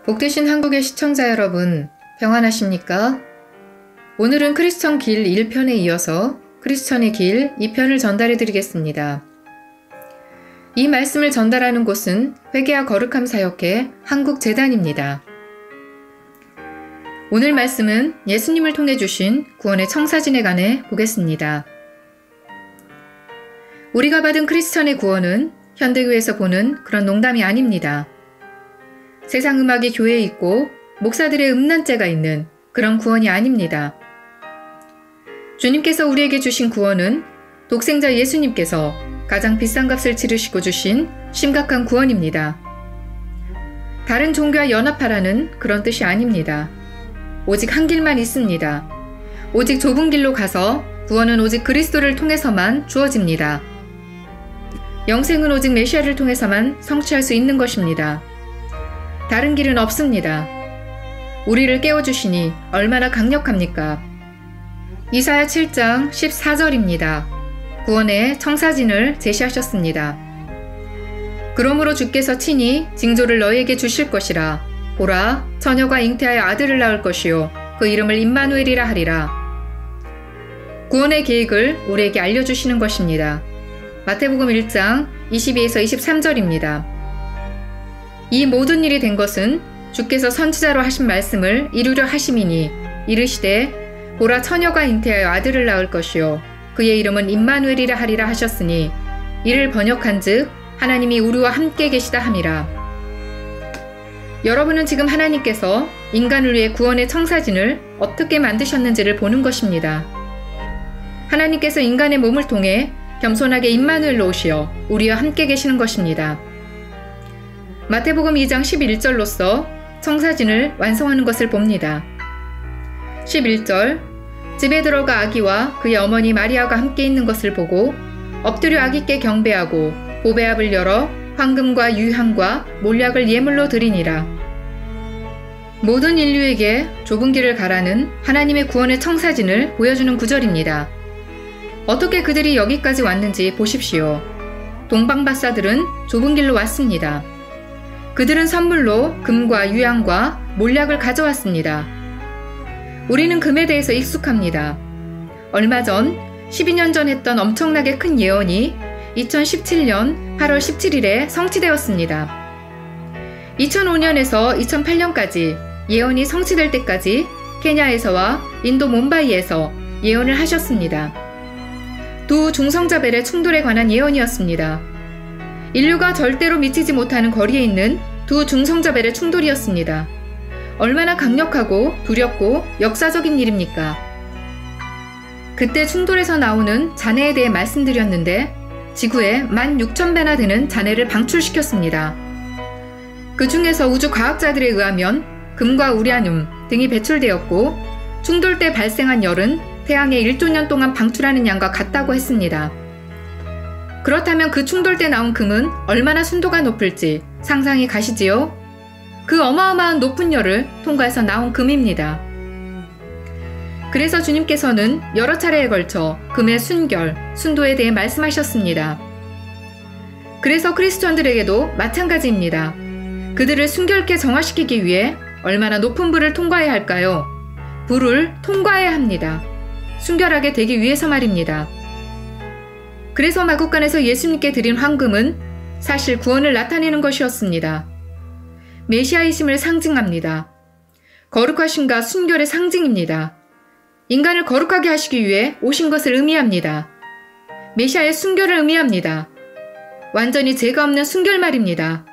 복되신 한국의 시청자 여러분, 평안하십니까? 오늘은 크리스천 길 1편에 이어서 크리스천의 길 2편을 전달해 드리겠습니다. 이 말씀을 전달하는 곳은 회개와 거룩함 사역회 한국재단입니다. 오늘 말씀은 예수님을 통해 주신 구원의 청사진에 관해 보겠습니다. 우리가 받은 크리스천의 구원은 현대교회에서 보는 그런 농담이 아닙니다. 세상 음악이 교회에 있고 목사들의 음란죄가 있는 그런 구원이 아닙니다. 주님께서 우리에게 주신 구원은 독생자 예수님께서 가장 비싼 값을 치르시고 주신 심각한 구원입니다. 다른 종교와 연합하라는 그런 뜻이 아닙니다. 오직 한 길만 있습니다. 오직 좁은 길로 가서 구원은 오직 그리스도를 통해서만 주어집니다. 영생은 오직 메시아를 통해서만 성취할 수 있는 것입니다. 다른 길은 없습니다. 우리를 깨워주시니 얼마나 강력합니까? 이사야 7장 14절입니다. 구원의 청사진을 제시하셨습니다. 그러므로 주께서 친히 징조를 너희에게 주실 것이라. 보라, 처녀가 잉태하여 아들을 낳을 것이요 그 이름을 임마누엘이라 하리라. 구원의 계획을 우리에게 알려주시는 것입니다. 마태복음 1장 22에서 23절입니다. 이 모든 일이 된 것은 주께서 선지자로 하신 말씀을 이루려 하심이니 이르시되 보라 처녀가 잉태하여 아들을 낳을 것이요 그의 이름은 임마누엘이라 하리라 하셨으니 이를 번역한즉 하나님이 우리와 함께 계시다 함이라. 여러분은 지금 하나님께서 인간을 위해 구원의 청사진을 어떻게 만드셨는지를 보는 것입니다. 하나님께서 인간의 몸을 통해 겸손하게 임마누엘로 오시어 우리와 함께 계시는 것입니다. 마태복음 2장 11절로서 청사진을 완성하는 것을 봅니다. 11절 집에 들어가 아기와 그의 어머니 마리아가 함께 있는 것을 보고 엎드려 아기께 경배하고 보배압을 열어 황금과 유향과 몰약을 예물로 드리니라. 모든 인류에게 좁은 길을 가라는 하나님의 구원의 청사진을 보여주는 구절입니다. 어떻게 그들이 여기까지 왔는지 보십시오. 동방박사들은 좁은 길로 왔습니다. 그들은 선물로 금과 유향과 몰약을 가져왔습니다. 우리는 금에 대해서 익숙합니다. 얼마 전 12년 전 했던 엄청나게 큰 예언이 2017년 8월 17일에 성취되었습니다. 2005년에서 2008년까지 예언이 성취될 때까지 케냐에서와 인도 몬바이에서 예언을 하셨습니다. 두 중성자벨의 충돌에 관한 예언이었습니다. 인류가 절대로 미치지 못하는 거리에 있는 두 중성자벨의 충돌이었습니다. 얼마나 강력하고 두렵고 역사적인 일입니까? 그때 충돌에서 나오는 잔해에 대해 말씀드렸는데 지구에 16,000배나 되는 잔해를 방출시켰습니다. 그 중에서 우주 과학자들에 의하면 금과 우라늄 등이 배출되었고 충돌 때 발생한 열은 태양의 1조 년 동안 방출하는 양과 같다고 했습니다. 그렇다면 그 충돌 때 나온 금은 얼마나 순도가 높을지 상상이 가시지요? 그 어마어마한 높은 열을 통과해서 나온 금입니다. 그래서 주님께서는 여러 차례에 걸쳐 금의 순결, 순도에 대해 말씀하셨습니다. 그래서 크리스천들에게도 마찬가지입니다. 그들을 순결케 정화시키기 위해 얼마나 높은 불을 통과해야 할까요? 불을 통과해야 합니다. 순결하게 되기 위해서 말입니다. 그래서 마국간에서 예수님께 드린 황금은 사실 구원을 나타내는 것이었습니다. 메시아이심을 상징합니다. 거룩하심과 순결의 상징입니다. 인간을 거룩하게 하시기 위해 오신 것을 의미합니다. 메시아의 순결을 의미합니다. 완전히 죄가 없는 순결 말입니다.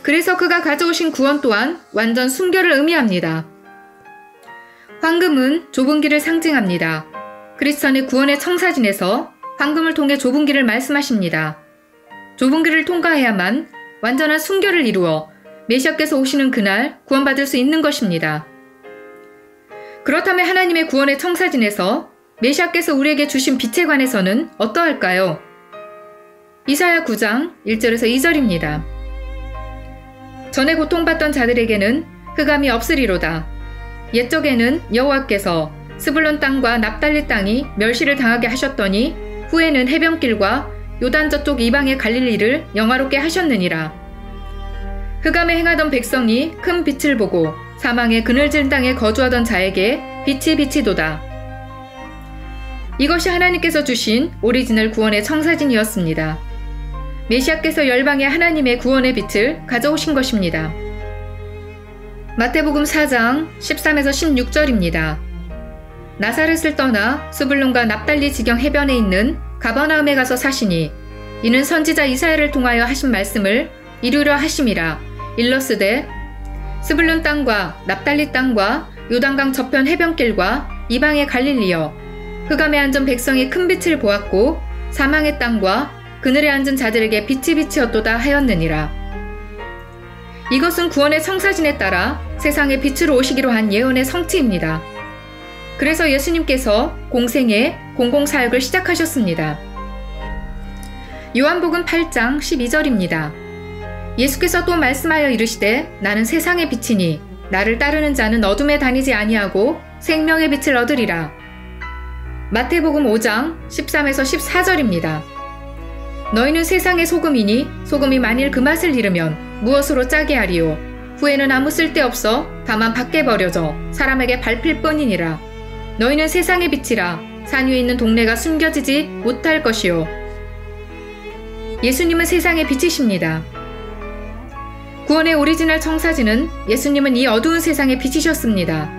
그래서 그가 가져오신 구원 또한 완전 순결을 의미합니다. 황금은 좁은 길을 상징합니다. 크리스천의 구원의 청사진에서 황금을 통해 좁은 길을 말씀하십니다. 좁은 길을 통과해야만 완전한 순결을 이루어 메시아께서 오시는 그날 구원받을 수 있는 것입니다. 그렇다면 하나님의 구원의 청사진에서 메시아께서 우리에게 주신 빛에 관해서는 어떠할까요? 이사야 9장 1절에서 2절입니다. 전에 고통받던 자들에게는 흑암이 없으리로다. 옛적에는 여호와께서 스불론 땅과 납달리 땅이 멸시를 당하게 하셨더니 후에는 해변길과 요단 저쪽 이방의 갈릴리를 영화롭게 하셨느니라. 흑암에 행하던 백성이 큰 빛을 보고 사망의 그늘진 땅에 거주하던 자에게 빛이 비치도다. 이것이 하나님께서 주신 오리지널 구원의 청사진이었습니다. 메시아께서 열방에 하나님의 구원의 빛을 가져오신 것입니다. 마태복음 4장 13에서 16절입니다. 나사렛을 떠나 스불론과 납달리 지경 해변에 있는 가버나움에 가서 사시니 이는 선지자 이사야를 통하여 하신 말씀을 이루려 하심이라. 일러스되 스불론 땅과 납달리 땅과 요단강 저편 해변길과 이방의 갈릴리여, 흑암에 앉은 백성이 큰 빛을 보았고 사망의 땅과 그늘에 앉은 자들에게 빛이 비치었도다 하였느니라. 이것은 구원의 청사진에 따라 세상의 빛으로 오시기로 한 예언의 성취입니다. 그래서 예수님께서 공생의 공공사역을 시작하셨습니다. 요한복음 8장 12절입니다. 예수께서 또 말씀하여 이르시되 나는 세상의 빛이니 나를 따르는 자는 어둠에 다니지 아니하고 생명의 빛을 얻으리라. 마태복음 5장 13에서 14절입니다. 너희는 세상의 소금이니 소금이 만일 그 맛을 잃으면 무엇으로 짜게 하리요? 후에는 아무 쓸데없어 다만 밖에 버려져 사람에게 밟힐 뿐이니라. 너희는 세상의 빛이라. 산 위에 있는 동네가 숨겨지지 못할 것이요. 예수님은 세상의 빛이십니다. 구원의 오리지널 청사진은 예수님은 이 어두운 세상의 빛이셨습니다.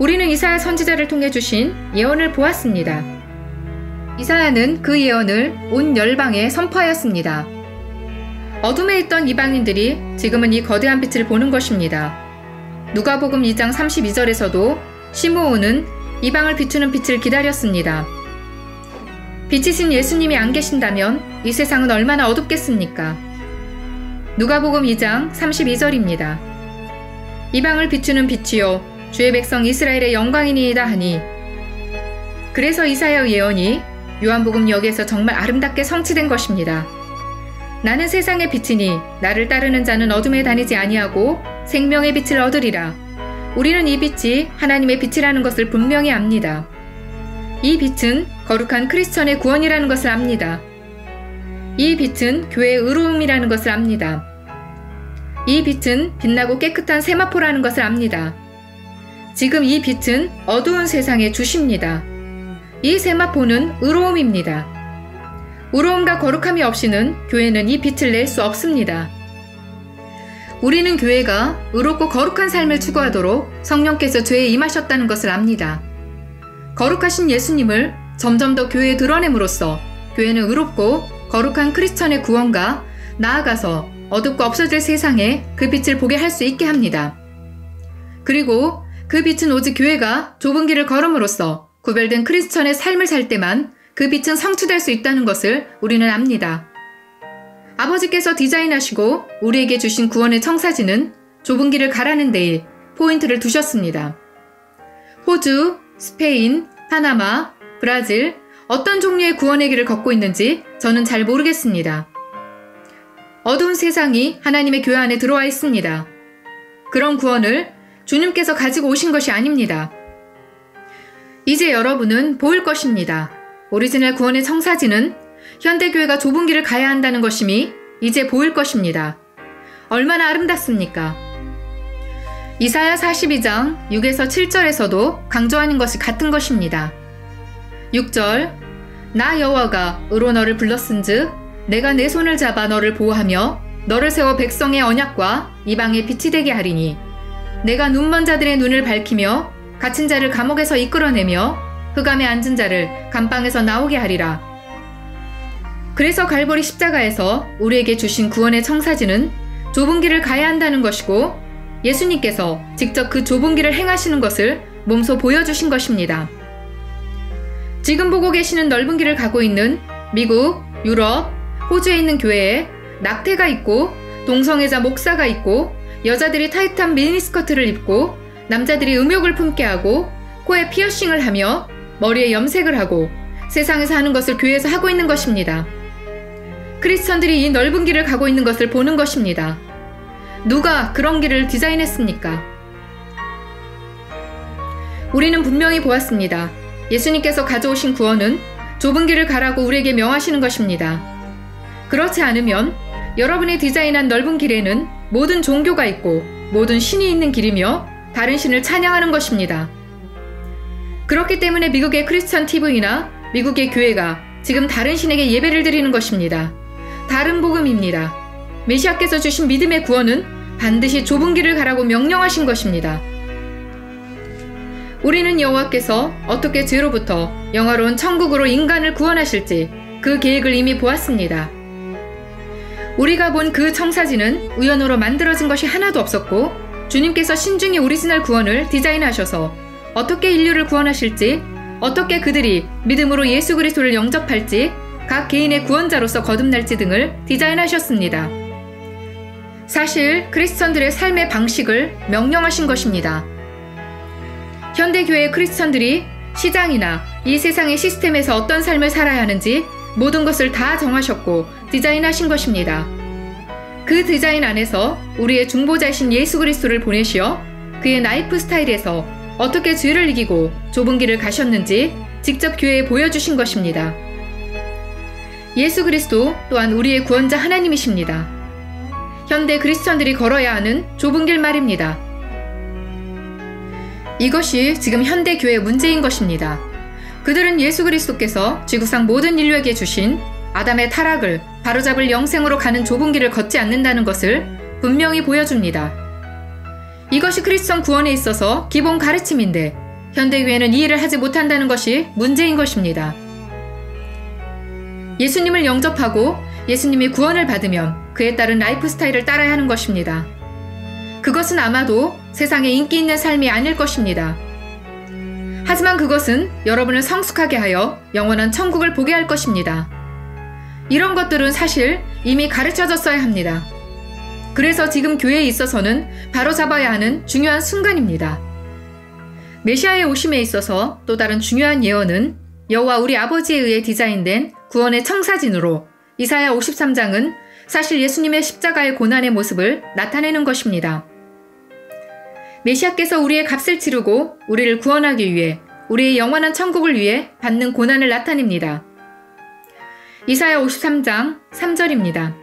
우리는 이사야 선지자를 통해 주신 예언을 보았습니다. 이사야는 그 예언을 온 열방에 선포하였습니다. 어둠에 있던 이방인들이 지금은 이 거대한 빛을 보는 것입니다. 누가복음 2장 32절에서도 시므온은 이방을 비추는 빛을 기다렸습니다. 빛이신 예수님이 안 계신다면 이 세상은 얼마나 어둡겠습니까? 누가복음 2장 32절입니다. 이방을 비추는 빛이요 주의 백성 이스라엘의 영광이니이다 하니. 그래서 이사야 예언이 요한복음 여기에서 정말 아름답게 성취된 것입니다. 나는 세상의 빛이니 나를 따르는 자는 어둠에 다니지 아니하고 생명의 빛을 얻으리라. 우리는 이 빛이 하나님의 빛이라는 것을 분명히 압니다. 이 빛은 거룩한 크리스천의 구원이라는 것을 압니다. 이 빛은 교회의 의로움이라는 것을 압니다. 이 빛은 빛나고 깨끗한 세마포라는 것을 압니다. 지금 이 빛은 어두운 세상의 주십니다. 이 세마포는 의로움입니다. 의로움과 거룩함이 없이는 교회는 이 빛을 낼 수 없습니다. 우리는 교회가 의롭고 거룩한 삶을 추구하도록 성령께서 죄에 임하셨다는 것을 압니다. 거룩하신 예수님을 점점 더 교회에 드러냄으로써 교회는 의롭고 거룩한 크리스천의 구원과 나아가서 어둡고 없어질 세상에 그 빛을 보게 할 수 있게 합니다. 그리고 그 빛은 오직 교회가 좁은 길을 걸음으로써 구별된 크리스천의 삶을 살 때만 그 빛은 성취될 수 있다는 것을 우리는 압니다. 아버지께서 디자인하시고 우리에게 주신 구원의 청사진은 좁은 길을 가라는 데에 포인트를 두셨습니다. 호주, 스페인, 파나마, 브라질, 어떤 종류의 구원의 길을 걷고 있는지 저는 잘 모르겠습니다. 어두운 세상이 하나님의 교회 안에 들어와 있습니다. 그런 구원을 주님께서 가지고 오신 것이 아닙니다. 이제 여러분은 보일 것입니다. 오리지널 구원의 청사진은 현대교회가 좁은 길을 가야 한다는 것임이 이제 보일 것입니다. 얼마나 아름답습니까? 이사야 42장 6에서 7절에서도 강조하는 것이 같은 것입니다. 6절 나 여호와가 의로 너를 불렀은즉 내가 내 손을 잡아 너를 보호하며 너를 세워 백성의 언약과 이방의 빛이 되게 하리니 내가 눈먼 자들의 눈을 밝히며 갇힌 자를 감옥에서 이끌어내며 흑암에 앉은 자를 감방에서 나오게 하리라. 그래서 갈보리 십자가에서 우리에게 주신 구원의 청사진은 좁은 길을 가야 한다는 것이고 예수님께서 직접 그 좁은 길을 행하시는 것을 몸소 보여주신 것입니다. 지금 보고 계시는 넓은 길을 가고 있는 미국, 유럽, 호주에 있는 교회에 낙태가 있고 동성애자 목사가 있고 여자들이 타이트한 미니스커트를 입고 남자들이 음욕을 품게 하고 코에 피어싱을 하며 머리에 염색을 하고 세상에서 하는 것을 교회에서 하고 있는 것입니다. 크리스천들이 이 넓은 길을 가고 있는 것을 보는 것입니다. 누가 그런 길을 디자인했습니까? 우리는 분명히 보았습니다. 예수님께서 가져오신 구원은 좁은 길을 가라고 우리에게 명하시는 것입니다. 그렇지 않으면 여러분이 디자인한 넓은 길에는 모든 종교가 있고 모든 신이 있는 길이며 다른 신을 찬양하는 것입니다. 그렇기 때문에 미국의 크리스천 TV나 미국의 교회가 지금 다른 신에게 예배를 드리는 것입니다. 다른 복음입니다. 메시아께서 주신 믿음의 구원은 반드시 좁은 길을 가라고 명령하신 것입니다. 우리는 여호와께서 어떻게 죄로부터 영화로운 천국으로 인간을 구원하실지 그 계획을 이미 보았습니다. 우리가 본 그 청사진은 우연으로 만들어진 것이 하나도 없었고 주님께서 신중히 오리지널 구원을 디자인하셔서 어떻게 인류를 구원하실지, 어떻게 그들이 믿음으로 예수 그리스도를 영접할지, 각 개인의 구원자로서 거듭날지 등을 디자인하셨습니다. 사실 크리스천들의 삶의 방식을 명령하신 것입니다. 현대교회 크리스천들이 시장이나 이 세상의 시스템에서 어떤 삶을 살아야 하는지 모든 것을 다 정하셨고 디자인하신 것입니다. 그 디자인 안에서 우리의 중보자이신 예수 그리스도를 보내시어 그의 라이프 스타일에서 어떻게 죄를 이기고 좁은 길을 가셨는지 직접 교회에 보여주신 것입니다. 예수 그리스도 또한 우리의 구원자 하나님이십니다. 현대 크리스천들이 걸어야 하는 좁은 길 말입니다. 이것이 지금 현대 교회의 문제인 것입니다. 그들은 예수 그리스도께서 지구상 모든 인류에게 주신 아담의 타락을 바로잡을 영생으로 가는 좁은 길을 걷지 않는다는 것을 분명히 보여줍니다. 이것이 크리스천 구원에 있어서 기본 가르침인데 현대교회는 이해를 하지 못한다는 것이 문제인 것입니다. 예수님을 영접하고 예수님이 구원을 받으면 그에 따른 라이프 스타일을 따라야 하는 것입니다. 그것은 아마도 세상에 인기 있는 삶이 아닐 것입니다. 하지만 그것은 여러분을 성숙하게 하여 영원한 천국을 보게 할 것입니다. 이런 것들은 사실 이미 가르쳐졌어야 합니다. 그래서 지금 교회에 있어서는 바로잡아야 하는 중요한 순간입니다. 메시아의 오심에 있어서 또 다른 중요한 예언은 여호와 우리 아버지에 의해 디자인된 구원의 청사진으로 이사야 53장은 사실 예수님의 십자가의 고난의 모습을 나타내는 것입니다. 메시아께서 우리의 값을 치르고 우리를 구원하기 위해 우리의 영원한 천국을 위해 받는 고난을 나타냅니다. 이사야 53장 3절입니다.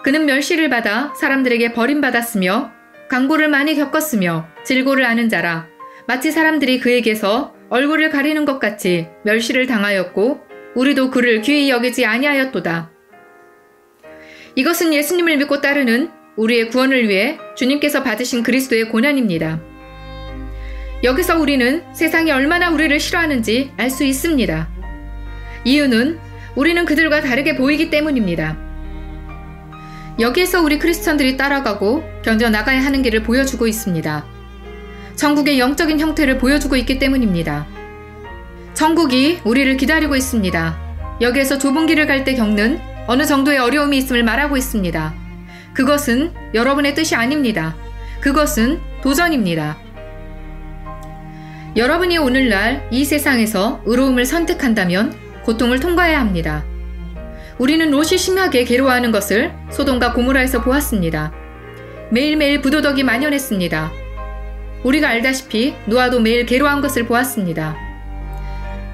그는 멸시를 받아 사람들에게 버림받았으며 강고를 많이 겪었으며 질고를 아는 자라 마치 사람들이 그에게서 얼굴을 가리는 것 같이 멸시를 당하였고 우리도 그를 귀히 여기지 아니하였도다. 이것은 예수님을 믿고 따르는 우리의 구원을 위해 주님께서 받으신 그리스도의 고난입니다. 여기서 우리는 세상이 얼마나 우리를 싫어하는지 알 수 있습니다. 이유는 우리는 그들과 다르게 보이기 때문입니다. 여기에서 우리 크리스천들이 따라가고 견뎌나가야 하는 길을 보여주고 있습니다. 천국의 영적인 형태를 보여주고 있기 때문입니다. 천국이 우리를 기다리고 있습니다. 여기에서 좁은 길을 갈 때 겪는 어느 정도의 어려움이 있음을 말하고 있습니다. 그것은 여러분의 뜻이 아닙니다. 그것은 도전입니다. 여러분이 오늘날 이 세상에서 의로움을 선택한다면 고통을 통과해야 합니다. 우리는 롯이 심하게 괴로워하는 것을 소돔과 고모라에서 보았습니다. 매일매일 부도덕이 만연했습니다. 우리가 알다시피 노아도 매일 괴로워한 것을 보았습니다.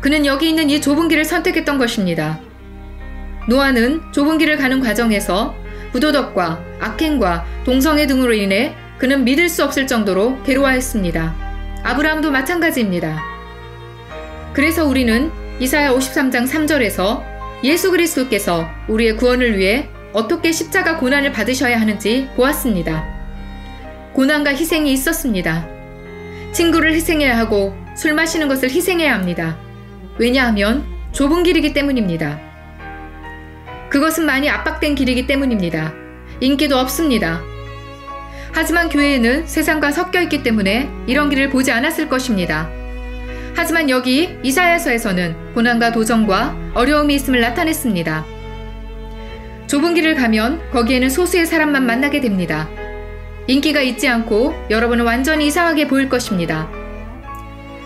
그는 여기 있는 이 좁은 길을 선택했던 것입니다. 노아는 좁은 길을 가는 과정에서 부도덕과 악행과 동성애 등으로 인해 그는 믿을 수 없을 정도로 괴로워했습니다. 아브라함도 마찬가지입니다. 그래서 우리는 이사야 53장 3절에서 예수 그리스도께서 우리의 구원을 위해 어떻게 십자가 고난을 받으셔야 하는지 보았습니다. 고난과 희생이 있었습니다. 친구를 희생해야 하고 술 마시는 것을 희생해야 합니다. 왜냐하면 좁은 길이기 때문입니다. 그것은 많이 압박된 길이기 때문입니다. 인기도 없습니다. 하지만 교회에는 세상과 섞여 있기 때문에 이런 길을 보지 않았을 것입니다. 하지만 여기 이사야서에서는 고난과 도전과 어려움이 있음을 나타냈습니다. 좁은 길을 가면 거기에는 소수의 사람만 만나게 됩니다. 인기가 있지 않고 여러분은 완전히 이상하게 보일 것입니다.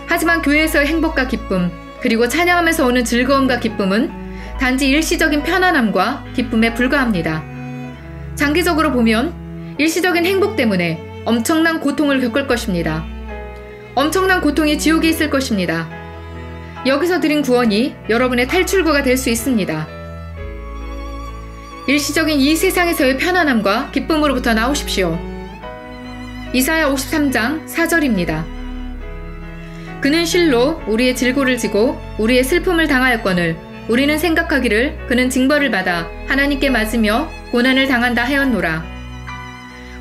하지만 교회에서의 행복과 기쁨, 그리고 찬양하면서 오는 즐거움과 기쁨은 단지 일시적인 편안함과 기쁨에 불과합니다. 장기적으로 보면 일시적인 행복 때문에 엄청난 고통을 겪을 것입니다. 엄청난 고통이 지옥에 있을 것입니다. 여기서 드린 구원이 여러분의 탈출구가 될 수 있습니다. 일시적인 이 세상에서의 편안함과 기쁨으로부터 나오십시오. 이사야 53장 4절입니다. 그는 실로 우리의 질고를 지고 우리의 슬픔을 당하였거늘 우리는 생각하기를 그는 징벌을 받아 하나님께 맞으며 고난을 당한다 하였노라.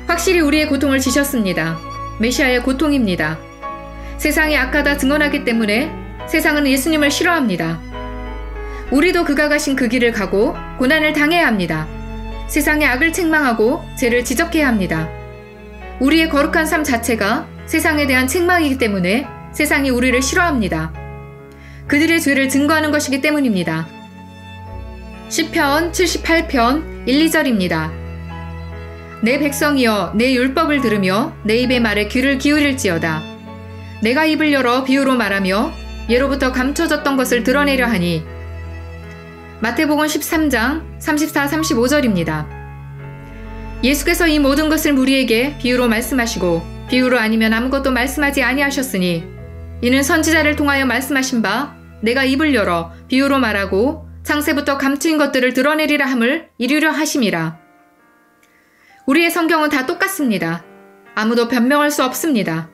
확실히 우리의 고통을 지셨습니다. 메시아의 고통입니다. 세상이 악하다 증언하기 때문에 세상은 예수님을 싫어합니다. 우리도 그가 가신 그 길을 가고 고난을 당해야 합니다. 세상의 악을 책망하고 죄를 지적해야 합니다. 우리의 거룩한 삶 자체가 세상에 대한 책망이기 때문에 세상이 우리를 싫어합니다. 그들의 죄를 증거하는 것이기 때문입니다. 시편 78편 1, 2절입니다. 내 백성이여 내 율법을 들으며 내 입의 말에 귀를 기울일지어다. 내가 입을 열어 비유로 말하며 예로부터 감춰졌던 것을 드러내려 하니. 마태복음 13장 34, 35절입니다. 예수께서 이 모든 것을 우리에게 비유로 말씀하시고 비유로 아니면 아무것도 말씀하지 아니하셨으니 이는 선지자를 통하여 말씀하신 바 내가 입을 열어 비유로 말하고 창세부터 감추인 것들을 드러내리라 함을 이루려 하심이라. 우리의 성경은 다 똑같습니다. 아무도 변명할 수 없습니다.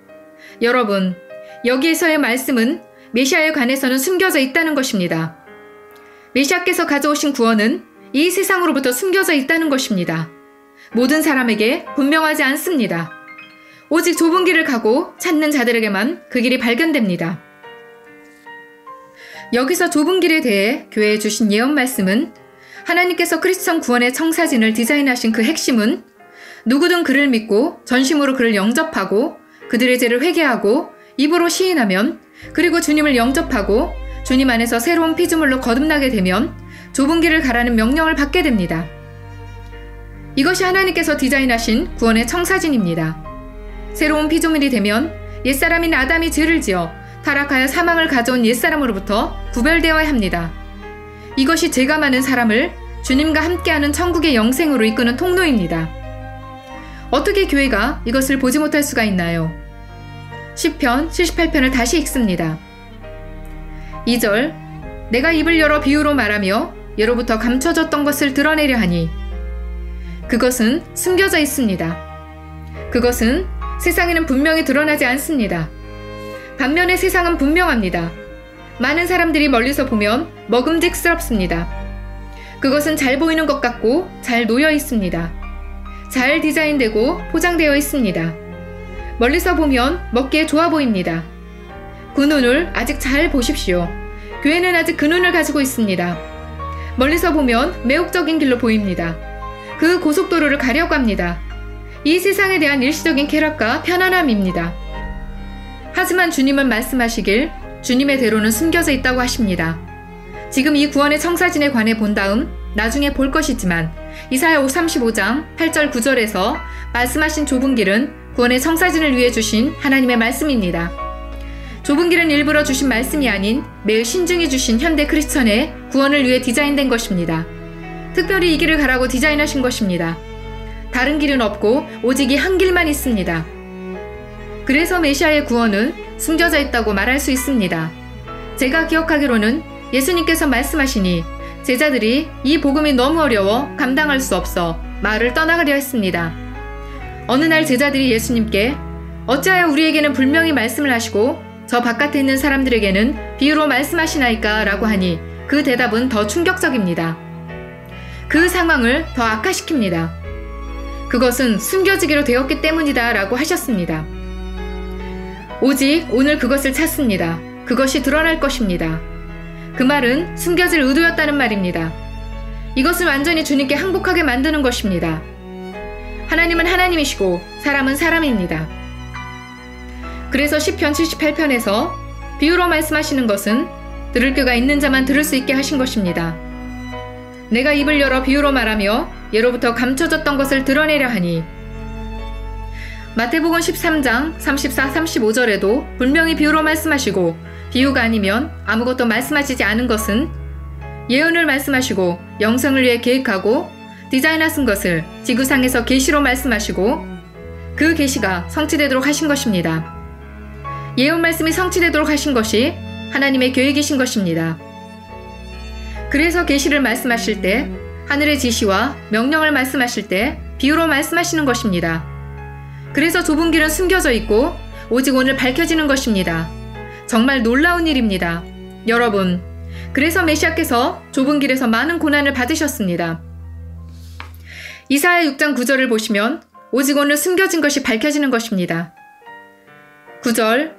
여러분, 여기에서의 말씀은 메시아에 관해서는 숨겨져 있다는 것입니다. 메시아께서 가져오신 구원은 이 세상으로부터 숨겨져 있다는 것입니다. 모든 사람에게 분명하지 않습니다. 오직 좁은 길을 가고 찾는 자들에게만 그 길이 발견됩니다. 여기서 좁은 길에 대해 교회에 주신 예언 말씀은 하나님께서 크리스천 구원의 청사진을 디자인하신 그 핵심은 누구든 그를 믿고 전심으로 그를 영접하고 그들의 죄를 회개하고 입으로 시인하면 그리고 주님을 영접하고 주님 안에서 새로운 피조물로 거듭나게 되면 좁은 길을 가라는 명령을 받게 됩니다. 이것이 하나님께서 디자인하신 구원의 청사진입니다. 새로운 피조물이 되면 옛사람인 아담이 죄를 지어 타락하여 사망을 가져온 옛사람으로부터 구별되어야 합니다. 이것이 죄가 많은 사람을 주님과 함께하는 천국의 영생으로 이끄는 통로입니다. 어떻게 교회가 이것을 보지 못할 수가 있나요? 시편 78편을 다시 읽습니다. 2절 내가 입을 열어 비유로 말하며 예로부터 감춰졌던 것을 드러내려 하니. 그것은 숨겨져 있습니다. 그것은 세상에는 분명히 드러나지 않습니다. 반면에 세상은 분명합니다. 많은 사람들이 멀리서 보면 먹음직스럽습니다. 그것은 잘 보이는 것 같고 잘 놓여 있습니다. 잘 디자인되고 포장되어 있습니다. 멀리서 보면 먹기에 좋아 보입니다. 그 눈을 아직 잘 보십시오. 교회는 아직 그 눈을 가지고 있습니다. 멀리서 보면 매혹적인 길로 보입니다. 그 고속도로를 가려고 합니다. 이 세상에 대한 일시적인 쾌락과 편안함입니다. 하지만 주님은 말씀하시길 주님의 대로는 숨겨져 있다고 하십니다. 지금 이 구원의 청사진에 관해 본 다음 나중에 볼 것이지만 이사야 35장 8절 9절에서 말씀하신 좁은 길은 구원의 청사진을 위해 주신 하나님의 말씀입니다. 좁은 길은 일부러 주신 말씀이 아닌 매우 신중히 주신 현대 크리스천의 구원을 위해 디자인된 것입니다. 특별히 이 길을 가라고 디자인하신 것입니다. 다른 길은 없고 오직 이 한 길만 있습니다. 그래서 메시아의 구원은 숨겨져 있다고 말할 수 있습니다. 제가 기억하기로는 예수님께서 말씀하시니 제자들이 이 복음이 너무 어려워 감당할 수 없어 마을을 떠나가려 했습니다. 어느 날 제자들이 예수님께 어찌하여 우리에게는 분명히 말씀을 하시고 저 바깥에 있는 사람들에게는 비유로 말씀하시나이까 라고 하니 그 대답은 더 충격적입니다. 그 상황을 더 악화시킵니다. 그것은 숨겨지기로 되었기 때문이다 라고 하셨습니다. 오직 오늘 그것을 찾습니다. 그것이 드러날 것입니다. 그 말은 숨겨질 의도였다는 말입니다. 이것은 완전히 주님께 항복하게 만드는 것입니다. 하나님은 하나님이시고 사람은 사람입니다. 그래서 시편 78편에서 비유로 말씀하시는 것은 들을 귀가 있는 자만 들을 수 있게 하신 것입니다. 내가 입을 열어 비유로 말하며 예로부터 감춰졌던 것을 드러내려 하니. 마태복음 13장 34, 35절에도 분명히 비유로 말씀하시고 비유가 아니면 아무것도 말씀하시지 않은 것은 예언을 말씀하시고 영생을 위해 계획하고 디자인하신 것을 지구상에서 계시로 말씀하시고 그 계시가 성취되도록 하신 것입니다. 예언 말씀이 성취되도록 하신 것이 하나님의 계획이신 것입니다. 그래서 계시를 말씀하실 때 하늘의 지시와 명령을 말씀하실 때 비유로 말씀하시는 것입니다. 그래서 좁은 길은 숨겨져 있고 오직 오늘 밝혀지는 것입니다. 정말 놀라운 일입니다. 여러분, 그래서 메시아께서 좁은 길에서 많은 고난을 받으셨습니다. 이사야 6장 9절을 보시면 오직 오늘 숨겨진 것이 밝혀지는 것입니다. 9절,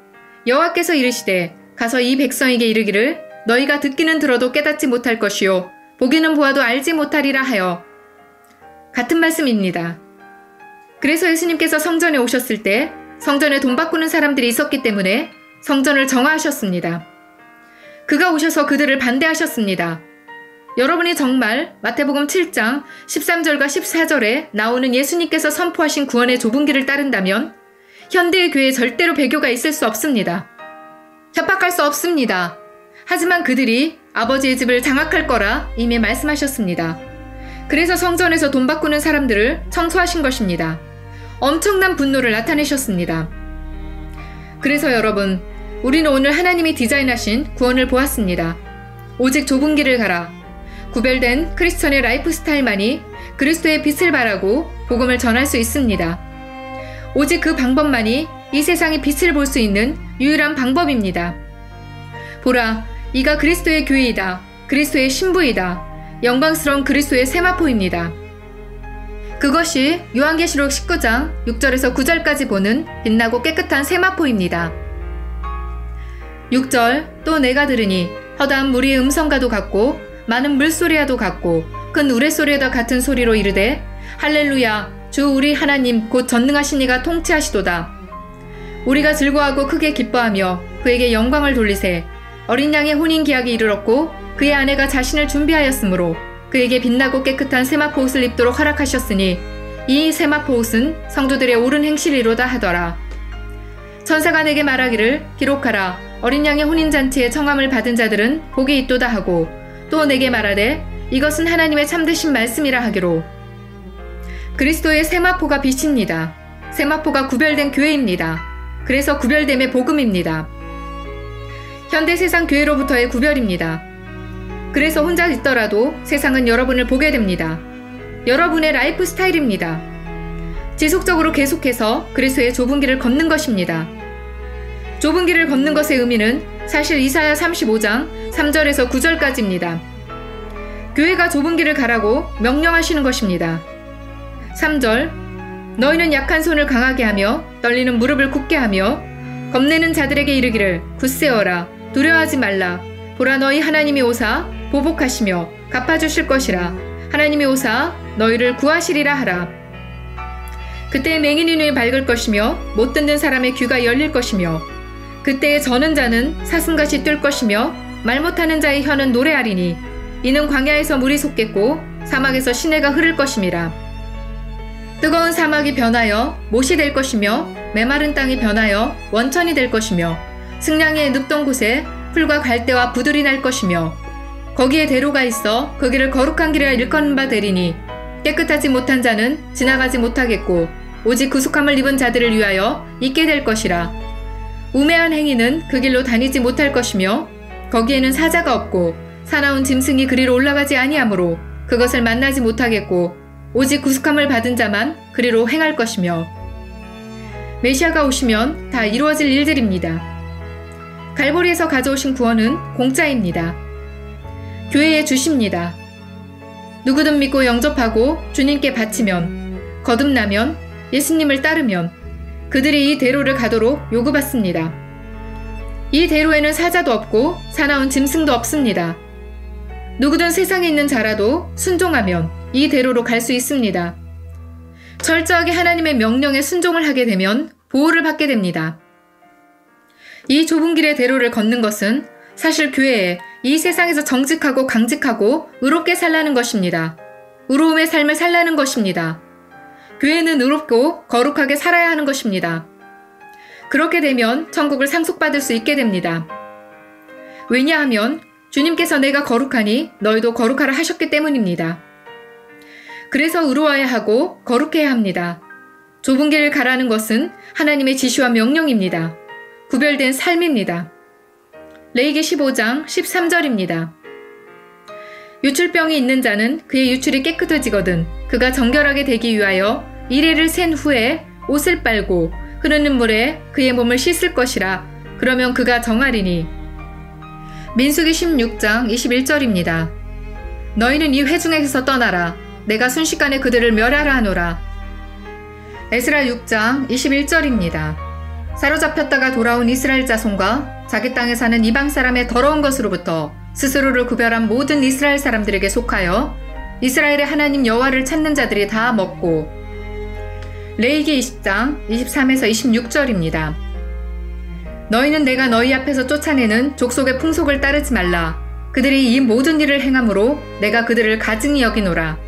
여호와께서 이르시되 가서 이 백성에게 이르기를 너희가 듣기는 들어도 깨닫지 못할 것이요 보기는 보아도 알지 못하리라 하여. 같은 말씀입니다. 그래서 예수님께서 성전에 오셨을 때 성전에 돈 바꾸는 사람들이 있었기 때문에 성전을 정화하셨습니다. 그가 오셔서 그들을 반대하셨습니다. 여러분이 정말 마태복음 7장 13절과 14절에 나오는 예수님께서 선포하신 구원의 좁은 길을 따른다면 현대의 교회에 절대로 배교가 있을 수 없습니다. 협박할 수 없습니다. 하지만 그들이 아버지의 집을 장악할 거라 이미 말씀하셨습니다. 그래서 성전에서 돈 바꾸는 사람들을 청소하신 것입니다. 엄청난 분노를 나타내셨습니다. 그래서 여러분, 우리는 오늘 하나님이 디자인하신 구원을 보았습니다. 오직 좁은 길을 가라. 구별된 크리스천의 라이프 스타일만이 그리스도의 빛을 발하고 복음을 전할 수 있습니다. 오직 그 방법만이 이 세상의 빛을 볼 수 있는 유일한 방법입니다. 보라, 이가 그리스도의 교회이다. 그리스도의 신부이다. 영광스러운 그리스도의 세마포입니다. 그것이 요한계시록 19장 6절에서 9절까지 보는 빛나고 깨끗한 세마포입니다. 6절, 또 내가 들으니 허다한 무리의 음성과도 같고 많은 물소리와도 같고 큰 우레소리와 같은 소리로 이르되 할렐루야, 주 우리 하나님 곧 전능하신 이가 통치하시도다. 우리가 즐거워하고 크게 기뻐하며 그에게 영광을 돌리세. 어린 양의 혼인기약이 이르렀고 그의 아내가 자신을 준비하였으므로 그에게 빛나고 깨끗한 세마포 옷을 입도록 허락하셨으니 이 세마포 옷은 성도들의 옳은 행실이로다 하더라. 천사가 내게 말하기를 기록하라. 어린 양의 혼인잔치에 청함을 받은 자들은 복이 있도다 하고 또 내게 말하되 이것은 하나님의 참되신 말씀이라 하기로. 그리스도의 세마포가 빛입니다. 세마포가 구별된 교회입니다. 그래서 구별됨의 복음입니다. 현대 세상 교회로부터의 구별입니다. 그래서 혼자 있더라도 세상은 여러분을 보게 됩니다. 여러분의 라이프 스타일입니다. 지속적으로 계속해서 그리스도의 좁은 길을 걷는 것입니다. 좁은 길을 걷는 것의 의미는 사실 이사야 35장 3절에서 9절까지입니다. 교회가 좁은 길을 가라고 명령하시는 것입니다. 3절, 너희는 약한 손을 강하게 하며 떨리는 무릎을 굳게 하며 겁내는 자들에게 이르기를 굳세어라. 두려워하지 말라. 보라, 너희 하나님이 오사 보복하시며 갚아주실 것이라. 하나님이 오사 너희를 구하시리라 하라. 그때 맹인의 눈이 밝을 것이며 못 듣는 사람의 귀가 열릴 것이며 그때에 저는 자는 사슴같이 뛸 것이며 말 못하는 자의 혀는 노래하리니 이는 광야에서 물이 솟겠고 사막에서 시내가 흐를 것임이라. 뜨거운 사막이 변하여 못이 될 것이며 메마른 땅이 변하여 원천이 될 것이며 승량의 늪동 곳에 풀과 갈대와 부들이 날 것이며 거기에 대로가 있어 그 길을 거룩한 길이라 일컫는 바 되리니 깨끗하지 못한 자는 지나가지 못하겠고 오직 구속함을 입은 자들을 위하여 있게 될 것이라. 우매한 행위는 그 길로 다니지 못할 것이며 거기에는 사자가 없고 사나운 짐승이 그리로 올라가지 아니하므로 그것을 만나지 못하겠고 오직 구속함을 받은 자만 그리로 행할 것이며. 메시아가 오시면 다 이루어질 일들입니다. 갈보리에서 가져오신 구원은 공짜입니다. 교회에 주십니다. 누구든 믿고 영접하고 주님께 바치면, 거듭나면, 예수님을 따르면 그들이 이 대로를 가도록 요구받습니다. 이 대로에는 사자도 없고 사나운 짐승도 없습니다. 누구든 세상에 있는 자라도 순종하면 이 대로로 갈 수 있습니다. 철저하게 하나님의 명령에 순종을 하게 되면 보호를 받게 됩니다. 이 좁은 길의 대로를 걷는 것은 사실 교회에 이 세상에서 정직하고 강직하고 의롭게 살라는 것입니다. 의로움의 삶을 살라는 것입니다. 교회는 의롭고 거룩하게 살아야 하는 것입니다. 그렇게 되면 천국을 상속받을 수 있게 됩니다. 왜냐하면 주님께서 내가 거룩하니 너희도 거룩하라 하셨기 때문입니다. 그래서 의로워야 하고 거룩해야 합니다. 좁은 길을 가라는 것은 하나님의 지시와 명령입니다. 구별된 삶입니다. 레위기 15장 13절입니다. 유출병이 있는 자는 그의 유출이 깨끗해지거든 그가 정결하게 되기 위하여 이레를 센 후에 옷을 빨고 흐르는 물에 그의 몸을 씻을 것이라. 그러면 그가 정하리니. 민수기 16장 21절입니다. 너희는 이 회중에서 떠나라. 내가 순식간에 그들을 멸하라 하노라. 에스라 6장 21절입니다. 사로잡혔다가 돌아온 이스라엘 자손과 자기 땅에 사는 이방 사람의 더러운 것으로부터 스스로를 구별한 모든 이스라엘 사람들에게 속하여 이스라엘의 하나님 여호와를 찾는 자들이 다 먹고. 레위기 20장 23에서 26절입니다. 너희는 내가 너희 앞에서 쫓아내는 족속의 풍속을 따르지 말라. 그들이 이 모든 일을 행함으로 내가 그들을 가증히 여기노라.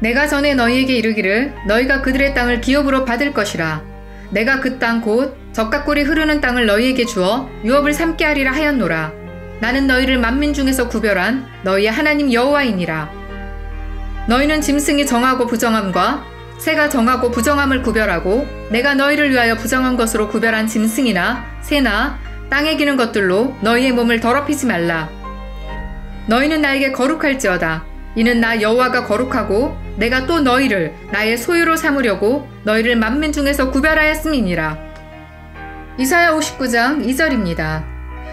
내가 전에 너희에게 이르기를 너희가 그들의 땅을 기업으로 받을 것이라. 내가 그 땅 곧 젖과 꿀이 흐르는 땅을 너희에게 주어 유업을 삼게 하리라 하였노라. 나는 너희를 만민 중에서 구별한 너희의 하나님 여호와이니라. 너희는 짐승이 정하고 부정함과 새가 정하고 부정함을 구별하고 내가 너희를 위하여 부정한 것으로 구별한 짐승이나 새나 땅에 기는 것들로 너희의 몸을 더럽히지 말라. 너희는 나에게 거룩할지어다. 이는 나 여호와가 거룩하고 내가 또 너희를 나의 소유로 삼으려고 너희를 만민 중에서 구별하였음이니라. 이사야 59장 2절입니다.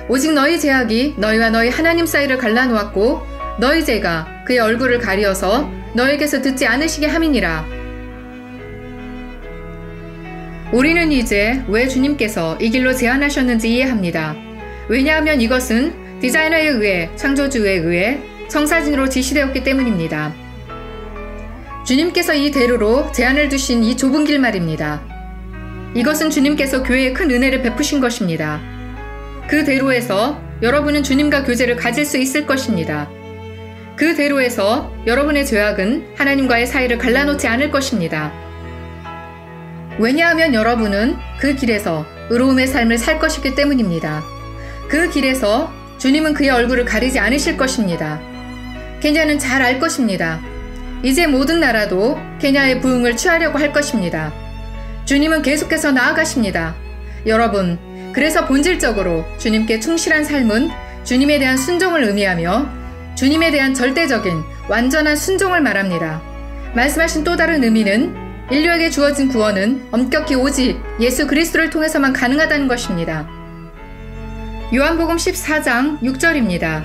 오직 너희 죄악이 너희와 너희 하나님 사이를 갈라놓았고 너희 죄가 그의 얼굴을 가리어서 너희에게서 듣지 않으시게 함이니라. 우리는 이제 왜 주님께서 이 길로 제안하셨는지 이해합니다. 왜냐하면 이것은 디자이너에 의해, 창조주에 의해 청사진으로 지시되었기 때문입니다. 주님께서 이 대로로 제안을 두신 이 좁은 길 말입니다. 이것은 주님께서 교회에 큰 은혜를 베푸신 것입니다. 그 대로에서 여러분은 주님과 교제를 가질 수 있을 것입니다. 그 대로에서 여러분의 죄악은 하나님과의 사이를 갈라놓지 않을 것입니다. 왜냐하면 여러분은 그 길에서 의로움의 삶을 살 것이기 때문입니다. 그 길에서 주님은 그의 얼굴을 가리지 않으실 것입니다. 케냐는 잘 알 것입니다. 이제 모든 나라도 케냐의 부흥을 취하려고 할 것입니다. 주님은 계속해서 나아가십니다. 여러분, 그래서 본질적으로 주님께 충실한 삶은 주님에 대한 순종을 의미하며 주님에 대한 절대적인 완전한 순종을 말합니다. 말씀하신 또 다른 의미는 인류에게 주어진 구원은 엄격히 오직 예수 그리스도를 통해서만 가능하다는 것입니다. 요한복음 14장 6절입니다.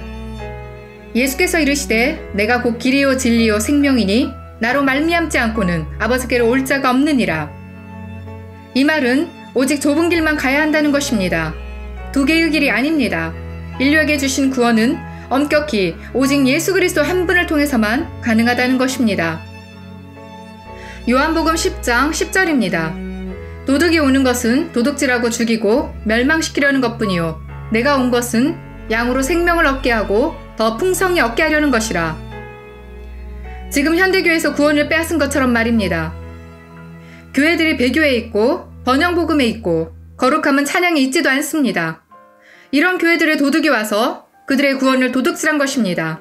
예수께서 이르시되 내가 곧 길이요 진리요 생명이니 나로 말미암지 않고는 아버지께로 올 자가 없느니라. 이 말은 오직 좁은 길만 가야 한다는 것입니다. 두 개의 길이 아닙니다. 인류에게 주신 구원은 엄격히 오직 예수 그리스도 한 분을 통해서만 가능하다는 것입니다. 요한복음 10장 10절입니다. 도둑이 오는 것은 도둑질하고 죽이고 멸망시키려는 것뿐이요 내가 온 것은 양으로 생명을 얻게 하고 더 풍성히 얻게 하려는 것이라. 지금 현대교회에서 구원을 빼앗은 것처럼 말입니다. 교회들이 배교에 있고 번영복음에 있고 거룩함은 찬양에 있지도 않습니다. 이런 교회들의 도둑이 와서 그들의 구원을 도둑질한 것입니다.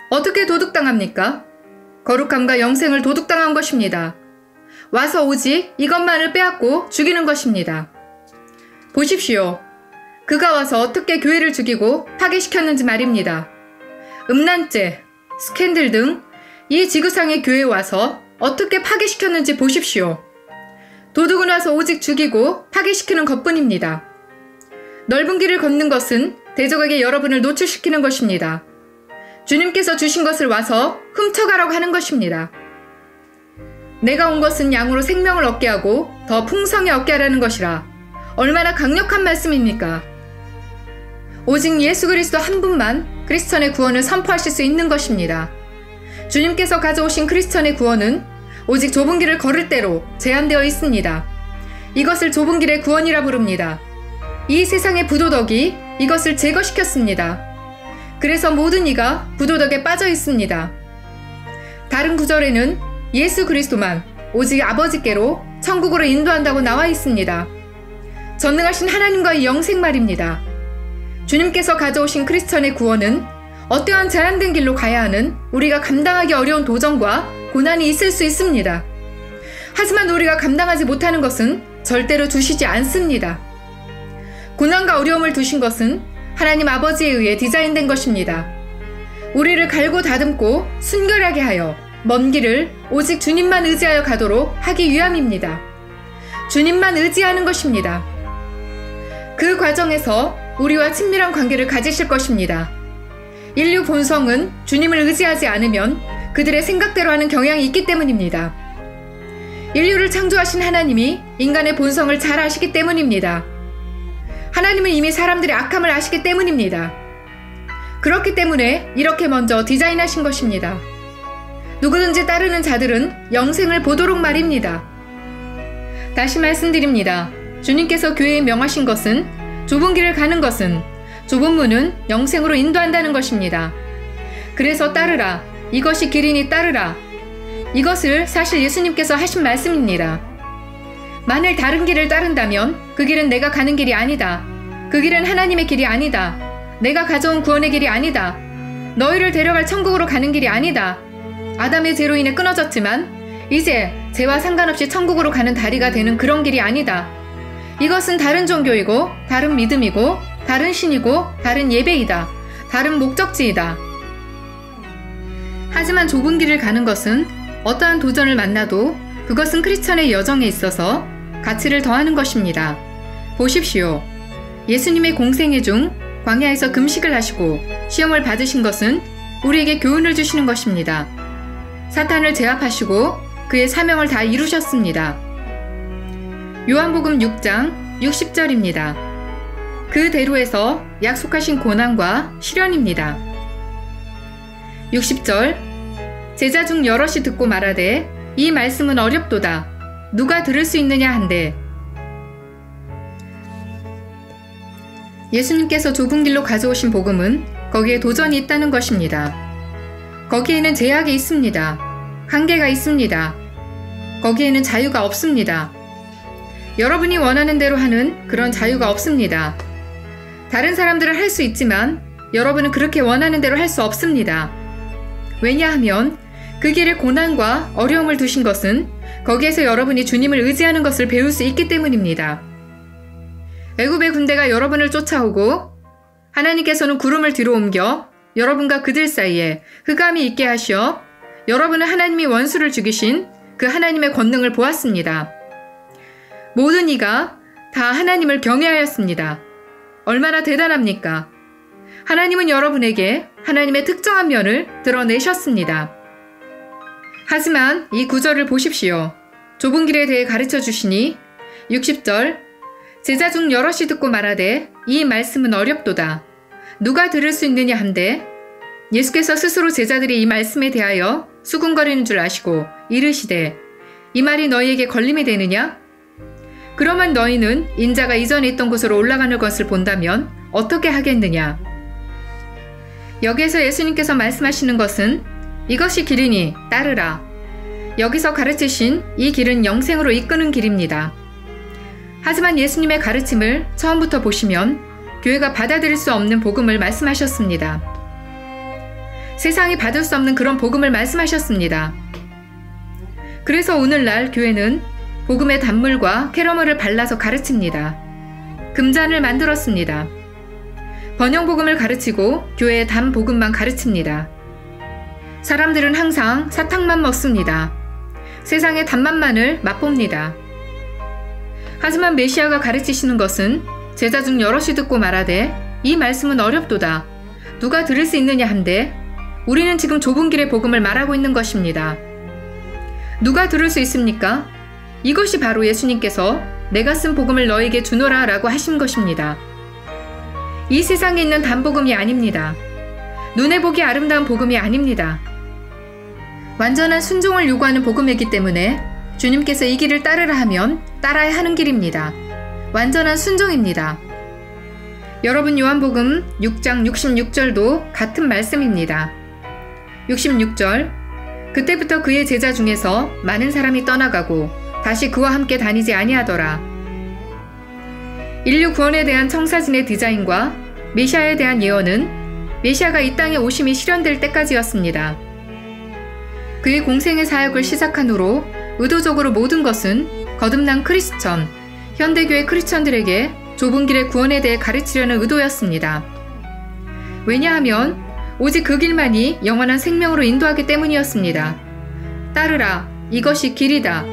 어떻게 도둑당합니까? 거룩함과 영생을 도둑당한 것입니다. 와서 오직 이것만을 빼앗고 죽이는 것입니다. 보십시오. 그가 와서 어떻게 교회를 죽이고 파괴시켰는지 말입니다. 음란죄, 스캔들 등 이 지구상의 교회에 와서 어떻게 파괴시켰는지 보십시오. 도둑은 와서 오직 죽이고 파괴시키는 것뿐입니다. 넓은 길을 걷는 것은 대적에게 여러분을 노출시키는 것입니다. 주님께서 주신 것을 와서 훔쳐가라고 하는 것입니다. 내가 온 것은 양으로 생명을 얻게 하고 더 풍성히 얻게 하라는 것이라. 얼마나 강력한 말씀입니까? 오직 예수 그리스도 한 분만 크리스천의 구원을 선포하실 수 있는 것입니다. 주님께서 가져오신 크리스천의 구원은 오직 좁은 길을 걸을 대로 제한되어 있습니다. 이것을 좁은 길의 구원이라 부릅니다. 이 세상의 부도덕이 이것을 제거시켰습니다. 그래서 모든 이가 부도덕에 빠져 있습니다. 다른 구절에는 예수 그리스도만 오직 아버지께로 천국으로 인도한다고 나와 있습니다. 전능하신 하나님과의 영생 말입니다. 주님께서 가져오신 크리스천의 구원은 어떠한 제한된 길로 가야 하는 우리가 감당하기 어려운 도전과 고난이 있을 수 있습니다. 하지만 우리가 감당하지 못하는 것은 절대로 두시지 않습니다. 고난과 어려움을 두신 것은 하나님 아버지에 의해 디자인된 것입니다. 우리를 갈고 다듬고 순결하게 하여 먼 길을 오직 주님만 의지하여 가도록 하기 위함입니다. 주님만 의지하는 것입니다. 그 과정에서 우리와 친밀한 관계를 가지실 것입니다. 인류 본성은 주님을 의지하지 않으면 그들의 생각대로 하는 경향이 있기 때문입니다. 인류를 창조하신 하나님이 인간의 본성을 잘 아시기 때문입니다. 하나님은 이미 사람들의 악함을 아시기 때문입니다. 그렇기 때문에 이렇게 먼저 디자인하신 것입니다. 누구든지 따르는 자들은 영생을 보도록 말입니다. 다시 말씀드립니다. 주님께서 교회에 명하신 것은 좁은 길을 가는 것은 좁은 문은 영생으로 인도한다는 것입니다. 그래서 따르라. 이것이 길이니 따르라. 이것을 사실 예수님께서 하신 말씀입니다. 만일 다른 길을 따른다면 그 길은 내가 가는 길이 아니다. 그 길은 하나님의 길이 아니다. 내가 가져온 구원의 길이 아니다. 너희를 데려갈 천국으로 가는 길이 아니다. 아담의 죄로 인해 끊어졌지만 이제 죄와 상관없이 천국으로 가는 다리가 되는 그런 길이 아니다. 이것은 다른 종교이고 다른 믿음이고 다른 신이고 다른 예배이다. 다른 목적지이다. 하지만 좁은 길을 가는 것은 어떠한 도전을 만나도 그것은 크리스천의 여정에 있어서 가치를 더하는 것입니다. 보십시오. 예수님의 공생애 중 광야에서 금식을 하시고 시험을 받으신 것은 우리에게 교훈을 주시는 것입니다. 사탄을 제압하시고 그의 사명을 다 이루셨습니다. 요한복음 6장 60절입니다. 그대로에서 약속하신 고난과 시련입니다. 60절 제자 중 여럿이 듣고 말하되 이 말씀은 어렵도다. 누가 들을 수 있느냐 한데 예수님께서 좁은 길로 가져오신 복음은 거기에 도전이 있다는 것입니다. 거기에는 제약이 있습니다. 한계가 있습니다. 거기에는 자유가 없습니다. 여러분이 원하는 대로 하는 그런 자유가 없습니다. 다른 사람들은 할 수 있지만 여러분은 그렇게 원하는 대로 할 수 없습니다. 왜냐하면 그 길에 고난과 어려움을 두신 것은 거기에서 여러분이 주님을 의지하는 것을 배울 수 있기 때문입니다. 애굽의 군대가 여러분을 쫓아오고 하나님께서는 구름을 뒤로 옮겨 여러분과 그들 사이에 흑암이 있게 하시어 여러분은 하나님이 원수를 죽이신 그 하나님의 권능을 보았습니다. 모든 이가 다 하나님을 경외하였습니다. 얼마나 대단합니까? 하나님은 여러분에게 하나님의 특정한 면을 드러내셨습니다. 하지만 이 구절을 보십시오. 좁은 길에 대해 가르쳐 주시니 60절 제자 중 여럿이 듣고 말하되 이 말씀은 어렵도다. 누가 들을 수 있느냐 한데 예수께서 스스로 제자들이 이 말씀에 대하여 수군거리는 줄 아시고 이르시되 이 말이 너희에게 걸림이 되느냐? 그러면 너희는 인자가 이전에 있던 곳으로 올라가는 것을 본다면 어떻게 하겠느냐? 여기에서 예수님께서 말씀하시는 것은 이것이 길이니 따르라. 여기서 가르치신 이 길은 영생으로 이끄는 길입니다. 하지만 예수님의 가르침을 처음부터 보시면 교회가 받아들일 수 없는 복음을 말씀하셨습니다. 세상이 받을 수 없는 그런 복음을 말씀하셨습니다. 그래서 오늘날 교회는 복음의 단물과 캐러멜을 발라서 가르칩니다. 금잔을 만들었습니다. 번영복음을 가르치고 교회의 단복음만 가르칩니다. 사람들은 항상 사탕만 먹습니다. 세상의 단맛만을 맛봅니다. 하지만 메시아가 가르치시는 것은 제자 중 여럿이 듣고 말하되 이 말씀은 어렵도다. 누가 들을 수 있느냐 한데 우리는 지금 좁은 길의 복음을 말하고 있는 것입니다. 누가 들을 수 있습니까? 이것이 바로 예수님께서 내가 쓴 복음을 너에게 주노라 라고 하신 것입니다. 이 세상에 있는 단복음이 아닙니다. 눈에 보기 아름다운 복음이 아닙니다. 완전한 순종을 요구하는 복음이기 때문에 주님께서 이 길을 따르라 하면 따라야 하는 길입니다. 완전한 순종입니다. 여러분 요한복음 6장 66절도 같은 말씀입니다. 66절 그때부터 그의 제자 중에서 많은 사람이 떠나가고 다시 그와 함께 다니지 아니하더라. 인류 구원에 대한 청사진의 디자인과 메시아에 대한 예언은 메시아가 이 땅에 오심이 실현될 때까지였습니다. 그의 공생의 사역을 시작한 후로 의도적으로 모든 것은 거듭난 크리스천, 현대교회 크리스천들에게 좁은 길의 구원에 대해 가르치려는 의도였습니다. 왜냐하면 오직 그 길만이 영원한 생명으로 인도하기 때문이었습니다. 따르라, 이것이 길이다.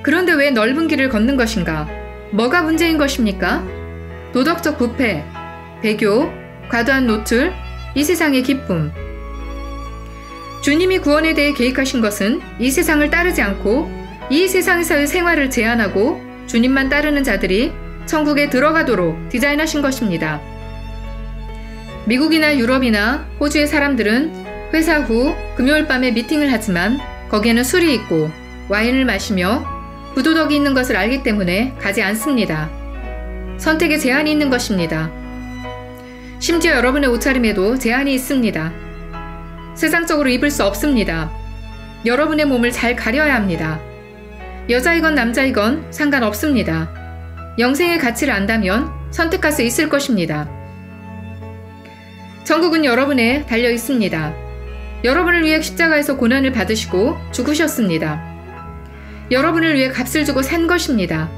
그런데 왜 넓은 길을 걷는 것인가? 뭐가 문제인 것입니까? 도덕적 부패, 배교, 과도한 노출, 이 세상의 기쁨. 주님이 구원에 대해 계획하신 것은 이 세상을 따르지 않고 이 세상에서의 생활을 제한하고 주님만 따르는 자들이 천국에 들어가도록 디자인하신 것입니다. 미국이나 유럽이나 호주의 사람들은 회사 후 금요일 밤에 미팅을 하지만 거기에는 술이 있고 와인을 마시며 부도덕이 있는 것을 알기 때문에 가지 않습니다. 선택에 제한이 있는 것입니다. 심지어 여러분의 옷차림에도 제한이 있습니다. 세상적으로 입을 수 없습니다. 여러분의 몸을 잘 가려야 합니다. 여자이건 남자이건 상관없습니다. 영생의 가치를 안다면 선택할 수 있을 것입니다. 천국은 여러분에 달려 있습니다. 여러분을 위해 십자가에서 고난을 받으시고 죽으셨습니다. 여러분을 위해 값을 주고 산 것입니다.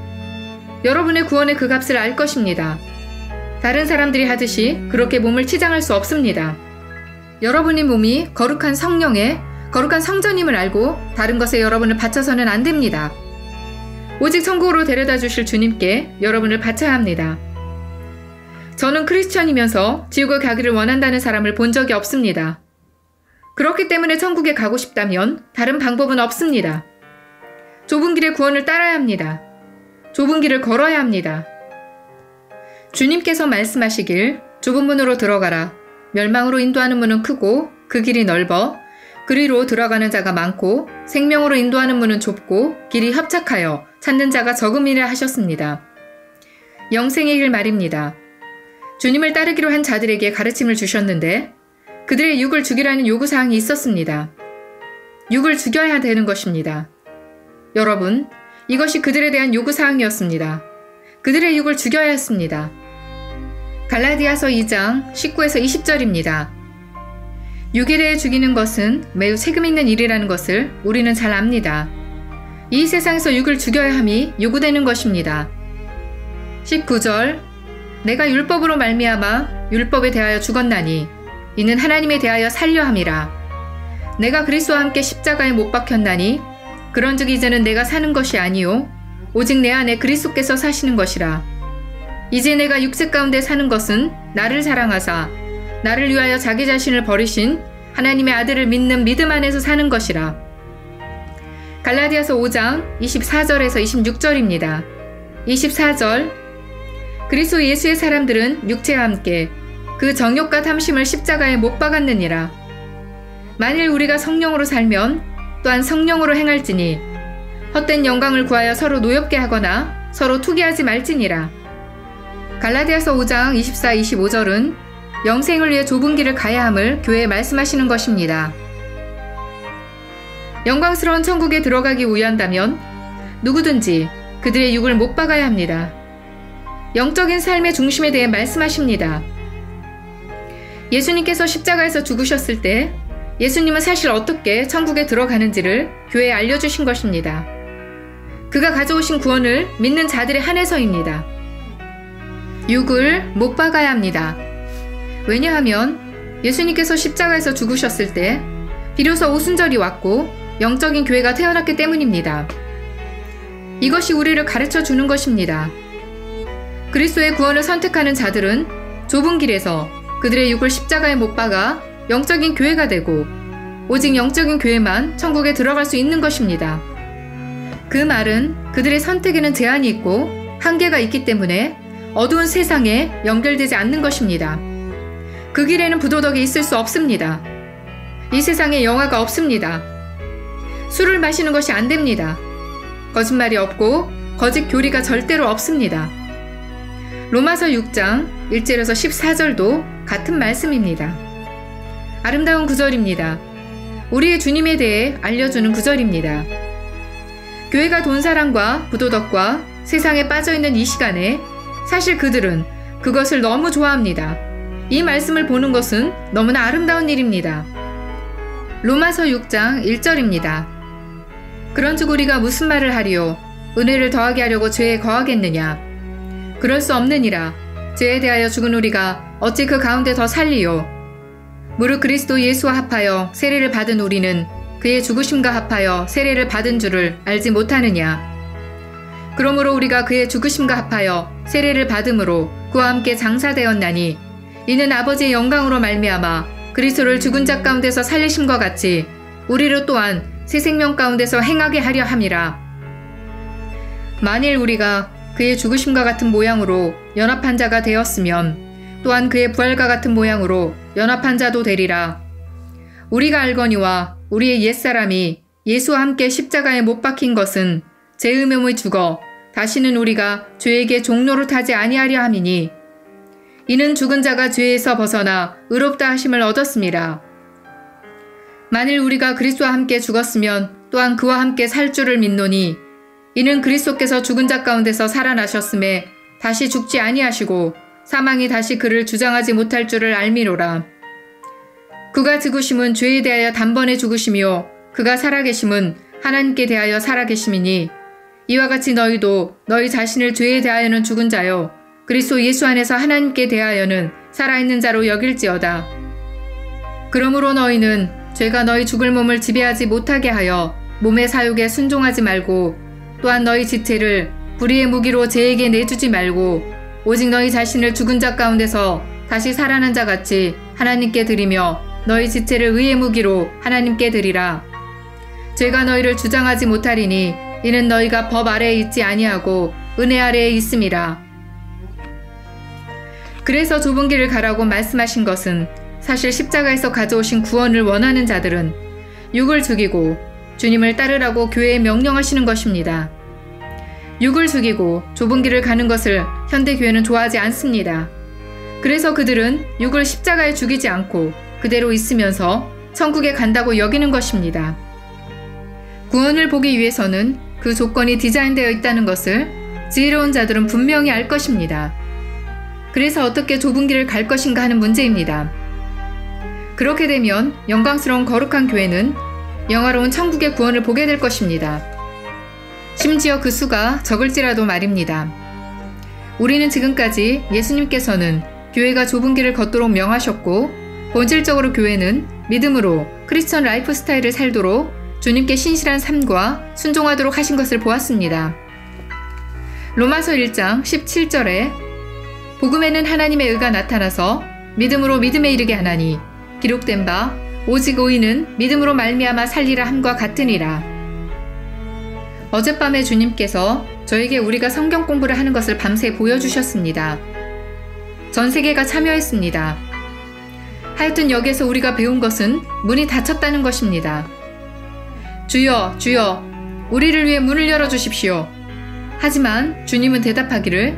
여러분의 구원의 그 값을 알 것입니다. 다른 사람들이 하듯이 그렇게 몸을 치장할 수 없습니다. 여러분의 몸이 거룩한 성령의 거룩한 성전임을 알고 다른 것에 여러분을 바쳐서는 안 됩니다. 오직 천국으로 데려다 주실 주님께 여러분을 바쳐야 합니다. 저는 크리스천이면서 지옥을 가기를 원한다는 사람을 본 적이 없습니다. 그렇기 때문에 천국에 가고 싶다면 다른 방법은 없습니다. 좁은 길의 구원을 따라야 합니다. 좁은 길을 걸어야 합니다. 주님께서 말씀하시길 좁은 문으로 들어가라. 멸망으로 인도하는 문은 크고 그 길이 넓어 그리로 들어가는 자가 많고 생명으로 인도하는 문은 좁고 길이 협착하여 찾는 자가 적음이라 하셨습니다. 영생의 길 말입니다. 주님을 따르기로 한 자들에게 가르침을 주셨는데 그들의 육을 죽이라는 요구사항이 있었습니다. 육을 죽여야 되는 것입니다. 여러분, 이것이 그들에 대한 요구사항이었습니다. 그들의 육을 죽여야 했습니다. 갈라디아서 2장 19에서 20절입니다. 육에 대해 죽이는 것은 매우 책임 있는 일이라는 것을 우리는 잘 압니다. 이 세상에서 육을 죽여야 함이 요구되는 것입니다. 19절 내가 율법으로 말미암아 율법에 대하여 죽었나니 이는 하나님에 대하여 살려 함이라. 내가 그리스도와 함께 십자가에 못 박혔나니 그런즉 이제는 내가 사는 것이 아니요 오직 내 안에 그리스도께서 사시는 것이라. 이제 내가 육체 가운데 사는 것은 나를 사랑하사 나를 위하여 자기 자신을 버리신 하나님의 아들을 믿는 믿음 안에서 사는 것이라. 갈라디아서 5장 24절에서 26절입니다. 24절 그리스도 예수의 사람들은 육체와 함께 그 정욕과 탐심을 십자가에 못 박았느니라. 만일 우리가 성령으로 살면 또한 성령으로 행할지니 헛된 영광을 구하여 서로 노엽게 하거나 서로 투기하지 말지니라. 갈라디아서 5장 24, 25절은 영생을 위해 좁은 길을 가야 함을 교회에 말씀하시는 것입니다. 영광스러운 천국에 들어가기 위한다면 누구든지 그들의 육을 못 박아야 합니다. 영적인 삶의 중심에 대해 말씀하십니다. 예수님께서 십자가에서 죽으셨을 때 예수님은 사실 어떻게 천국에 들어가는지를 교회에 알려주신 것입니다. 그가 가져오신 구원을 믿는 자들에 한해서입니다. 육을 못 박아야 합니다. 왜냐하면 예수님께서 십자가에서 죽으셨을 때 비로소 오순절이 왔고 영적인 교회가 태어났기 때문입니다. 이것이 우리를 가르쳐 주는 것입니다. 그리스도의 구원을 선택하는 자들은 좁은 길에서 그들의 육을 십자가에 못 박아 영적인 교회가 되고 오직 영적인 교회만 천국에 들어갈 수 있는 것입니다. 그 말은 그들의 선택에는 제한이 있고 한계가 있기 때문에 어두운 세상에 연결되지 않는 것입니다. 그 길에는 부도덕이 있을 수 없습니다. 이 세상에 영화가 없습니다. 술을 마시는 것이 안 됩니다. 거짓말이 없고 거짓 교리가 절대로 없습니다. 로마서 6장 1절에서 14절도 같은 말씀입니다. 아름다운 구절입니다. 우리의 주님에 대해 알려주는 구절입니다. 교회가 돈사랑과 부도덕과 세상에 빠져있는 이 시간에 사실 그들은 그것을 너무 좋아합니다. 이 말씀을 보는 것은 너무나 아름다운 일입니다. 로마서 6장 1절입니다. 그런즉 우리가 무슨 말을 하리요? 은혜를 더하게 하려고 죄에 거하겠느냐? 그럴 수 없느니라. 죄에 대하여 죽은 우리가 어찌 그 가운데 더 살리요? 무릇 그리스도 예수와 합하여 세례를 받은 우리는 그의 죽으심과 합하여 세례를 받은 줄을 알지 못하느냐. 그러므로 우리가 그의 죽으심과 합하여 세례를 받음으로 그와 함께 장사되었나니 이는 아버지의 영광으로 말미암아 그리스도를 죽은 자 가운데서 살리심과 같이 우리로 또한 새 생명 가운데서 행하게 하려 함이라. 만일 우리가 그의 죽으심과 같은 모양으로 연합한 자가 되었으면 또한 그의 부활과 같은 모양으로 연합한 자도 되리라. 우리가 알거니와 우리의 옛사람이 예수와 함께 십자가에 못 박힌 것은 죄음음의 죽어 다시는 우리가 죄에게 종노릇하지 아니하려 함이니 이는 죽은 자가 죄에서 벗어나 의롭다 하심을 얻었습니다. 만일 우리가 그리스도와 함께 죽었으면 또한 그와 함께 살 줄을 믿노니 이는 그리스도께서 죽은 자 가운데서 살아나셨음에 다시 죽지 아니하시고 사망이 다시 그를 주장하지 못할 줄을 알미노라. 그가 죽으심은 죄에 대하여 단번에 죽으심이요 그가 살아계심은 하나님께 대하여 살아계심이니 이와 같이 너희도 너희 자신을 죄에 대하여는 죽은 자요 그리스도 예수 안에서 하나님께 대하여는 살아있는 자로 여길지어다. 그러므로 너희는 죄가 너희 죽을 몸을 지배하지 못하게 하여 몸의 사욕에 순종하지 말고 또한 너희 지체를 불의의 무기로 죄에게 내주지 말고 오직 너희 자신을 죽은 자 가운데서 다시 살아난 자 같이 하나님께 드리며 너희 지체를 의의 무기로 하나님께 드리라. 죄가 너희를 주장하지 못하리니 이는 너희가 법 아래에 있지 아니하고 은혜 아래에 있음이라. 그래서 좁은 길을 가라고 말씀하신 것은 사실 십자가에서 가져오신 구원을 원하는 자들은 육을 죽이고 주님을 따르라고 교회에 명령하시는 것입니다. 육을 죽이고 좁은 길을 가는 것을 현대교회는 좋아하지 않습니다. 그래서 그들은 육을 십자가에 죽이지 않고 그대로 있으면서 천국에 간다고 여기는 것입니다. 구원을 보기 위해서는 그 조건이 디자인되어 있다는 것을 지혜로운 자들은 분명히 알 것입니다. 그래서 어떻게 좁은 길을 갈 것인가 하는 문제입니다. 그렇게 되면 영광스러운 거룩한 교회는 영화로운 천국의 구원을 보게 될 것입니다. 심지어 그 수가 적을지라도 말입니다. 우리는 지금까지 예수님께서는 교회가 좁은 길을 걷도록 명하셨고 본질적으로 교회는 믿음으로 크리스천 라이프 스타일을 살도록 주님께 신실한 삶과 순종하도록 하신 것을 보았습니다. 로마서 1장 17절에 복음에는 하나님의 의가 나타나서 믿음으로 믿음에 이르게 하나니 기록된 바 오직 의인은 믿음으로 말미암아 살리라 함과 같으니라. 어젯밤에 주님께서 저에게 우리가 성경 공부를 하는 것을 밤새 보여주셨습니다. 전 세계가 참여했습니다. 하여튼 여기에서 우리가 배운 것은 문이 닫혔다는 것입니다. 주여, 주여, 우리를 위해 문을 열어주십시오. 하지만 주님은 대답하기를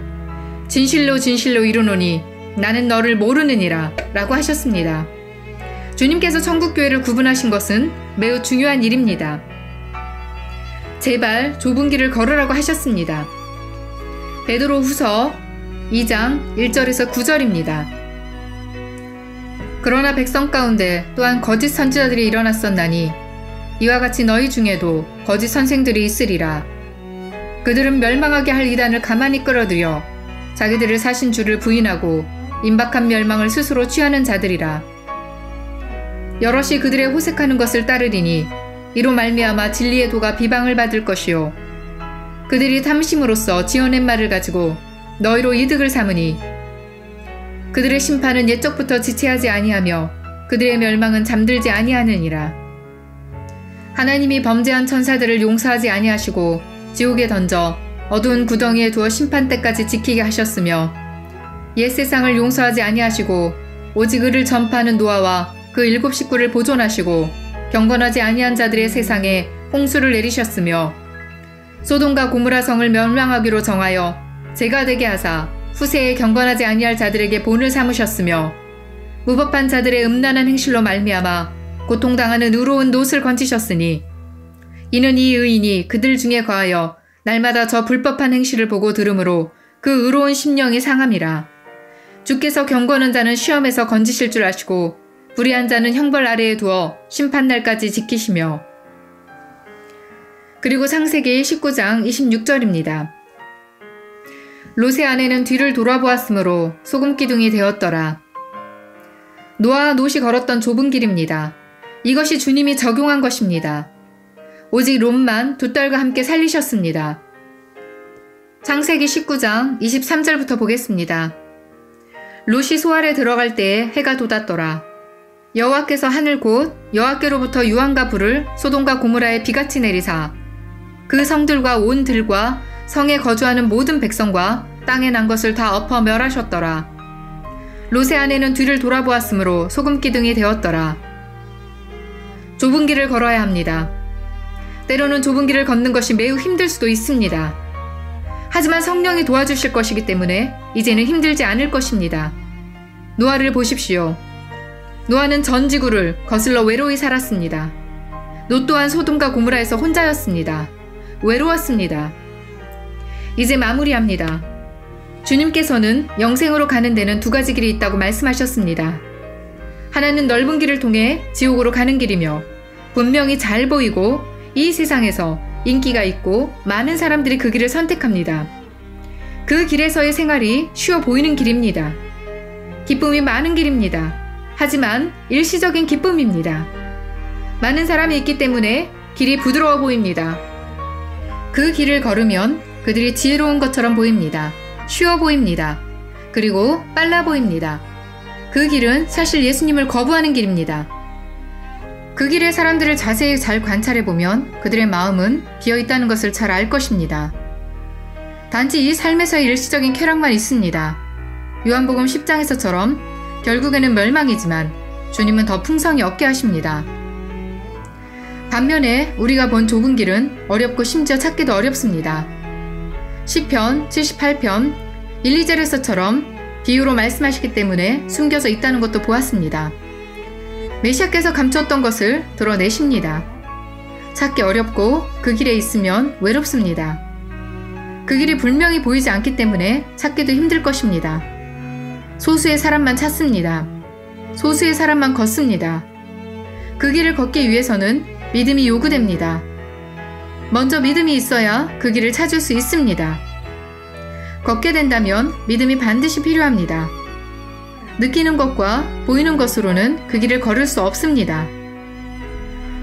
진실로 진실로 이르노니 나는 너를 모르느니라 라고 하셨습니다. 주님께서 천국교회를 구분하신 것은 매우 중요한 일입니다. 제발 좁은 길을 걸으라고 하셨습니다. 베드로 후서 2장 1절에서 9절입니다. 그러나 백성 가운데 또한 거짓 선지자들이 일어났었나니 이와 같이 너희 중에도 거짓 선생들이 있으리라. 그들은 멸망하게 할 이단을 가만히 끌어들여 자기들을 사신 주를 부인하고 임박한 멸망을 스스로 취하는 자들이라. 여럿이 그들의 호색하는 것을 따르리니 이로 말미암아 진리의 도가 비방을 받을 것이요 그들이 탐심으로써 지어낸 말을 가지고 너희로 이득을 삼으니 그들의 심판은 옛적부터 지체하지 아니하며 그들의 멸망은 잠들지 아니하느니라. 하나님이 범죄한 천사들을 용서하지 아니하시고 지옥에 던져 어두운 구덩이에 두어 심판 때까지 지키게 하셨으며 옛 세상을 용서하지 아니하시고 오직 의를 전파하는 노아와 그 7 식구를 보존하시고 경건하지 아니한 자들의 세상에 홍수를 내리셨으며 소돔과 고무라 성을 멸망하기로 정하여 재가 되게 하사 후세에 경건하지 아니할 자들에게 본을 삼으셨으며 무법한 자들의 음란한 행실로 말미암아 고통당하는 의로운 놋을 건지셨으니 이는 이 의인이 그들 중에 거하여 날마다 저 불법한 행실을 보고 들으므로 그 의로운 심령이 상함이라. 주께서 경건한 자는 시험에서 건지실 줄 아시고 불의한 자는 형벌 아래에 두어 심판날까지 지키시며. 그리고 창세기 19장 26절입니다. 롯의 아내는 뒤를 돌아보았으므로 소금기둥이 되었더라. 노아와 롯이 걸었던 좁은 길입니다. 이것이 주님이 적용한 것입니다. 오직 롯만 두 딸과 함께 살리셨습니다. 창세기 19장 23절부터 보겠습니다. 롯이 소알에 들어갈 때에 해가 돋았더라. 여호와께서 하늘 곧 여호와께로부터 유황과 불을 소돔과 고모라에 비같이 내리사 그 성들과 온 들과 성에 거주하는 모든 백성과 땅에 난 것을 다 엎어 멸하셨더라. 롯의 아내는 뒤를 돌아보았으므로 소금기둥이 되었더라. 좁은 길을 걸어야 합니다. 때로는 좁은 길을 걷는 것이 매우 힘들 수도 있습니다. 하지만 성령이 도와주실 것이기 때문에 이제는 힘들지 않을 것입니다. 노아를 보십시오. 노아는 전 지구를 거슬러 외로이 살았습니다. 롯 또한 소돔과 고모라에서 혼자였습니다. 외로웠습니다. 이제 마무리합니다. 주님께서는 영생으로 가는 데는 두 가지 길이 있다고 말씀하셨습니다. 하나는 넓은 길을 통해 지옥으로 가는 길이며 분명히 잘 보이고 이 세상에서 인기가 있고 많은 사람들이 그 길을 선택합니다. 그 길에서의 생활이 쉬워 보이는 길입니다. 기쁨이 많은 길입니다. 하지만 일시적인 기쁨입니다. 많은 사람이 있기 때문에 길이 부드러워 보입니다. 그 길을 걸으면 그들이 지혜로운 것처럼 보입니다. 쉬워 보입니다. 그리고 빨라 보입니다. 그 길은 사실 예수님을 거부하는 길입니다. 그 길의 사람들을 자세히 잘 관찰해보면 그들의 마음은 비어있다는 것을 잘 알 것입니다. 단지 이 삶에서의 일시적인 쾌락만 있습니다. 요한복음 10장에서처럼 결국에는 멸망이지만 주님은 더 풍성히 얻게 하십니다. 반면에 우리가 본 좁은 길은 어렵고 심지어 찾기도 어렵습니다. 시편 78편 1, 2절에서처럼 비유로 말씀하시기 때문에 숨겨져 있다는 것도 보았습니다. 메시아께서 감추었던 것을 드러내십니다. 찾기 어렵고 그 길에 있으면 외롭습니다. 그 길이 분명히 보이지 않기 때문에 찾기도 힘들 것입니다. 소수의 사람만 찾습니다. 소수의 사람만 걷습니다. 그 길을 걷기 위해서는 믿음이 요구됩니다. 먼저 믿음이 있어야 그 길을 찾을 수 있습니다. 걷게 된다면 믿음이 반드시 필요합니다. 느끼는 것과 보이는 것으로는 그 길을 걸을 수 없습니다.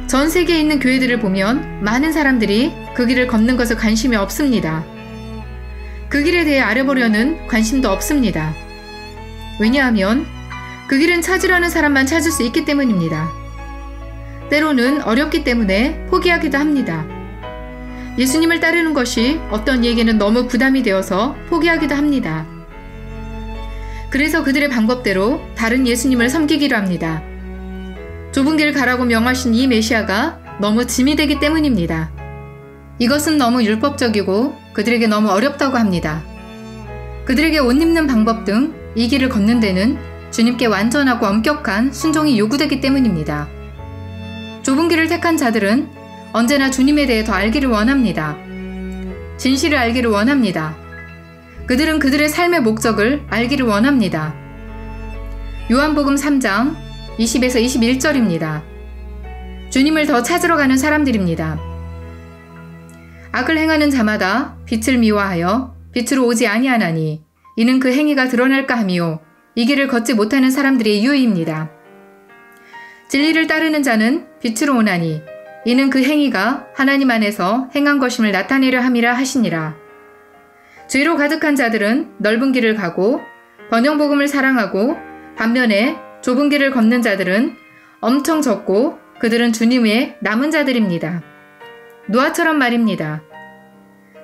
전 세계에 있는 교회들을 보면 많은 사람들이 그 길을 걷는 것에 관심이 없습니다. 그 길에 대해 알아보려는 관심도 없습니다. 왜냐하면 그 길은 찾으려는 사람만 찾을 수 있기 때문입니다. 때로는 어렵기 때문에 포기하기도 합니다. 예수님을 따르는 것이 어떤 이에게는 너무 부담이 되어서 포기하기도 합니다. 그래서 그들의 방법대로 다른 예수님을 섬기기로 합니다. 좁은 길 가라고 명하신 이 메시아가 너무 짐이 되기 때문입니다. 이것은 너무 율법적이고 그들에게 너무 어렵다고 합니다. 그들에게 옷 입는 방법 등 이 길을 걷는 데는 주님께 완전하고 엄격한 순종이 요구되기 때문입니다. 좁은 길을 택한 자들은 언제나 주님에 대해 더 알기를 원합니다. 진실을 알기를 원합니다. 그들은 그들의 삶의 목적을 알기를 원합니다. 요한복음 3장 20에서 21절입니다. 주님을 더 찾으러 가는 사람들입니다. 악을 행하는 자마다 빛을 미워하여 빛으로 오지 아니하나니 이는 그 행위가 드러날까 하미요 이 길을 걷지 못하는 사람들의 유의입니다. 진리를 따르는 자는 빛으로 오나니 이는 그 행위가 하나님 안에서 행한 것임을 나타내려 함이라 하시니라. 죄로 가득한 자들은 넓은 길을 가고 번영복음을 사랑하고 반면에 좁은 길을 걷는 자들은 엄청 적고 그들은 주님의 남은 자들입니다. 노아처럼 말입니다.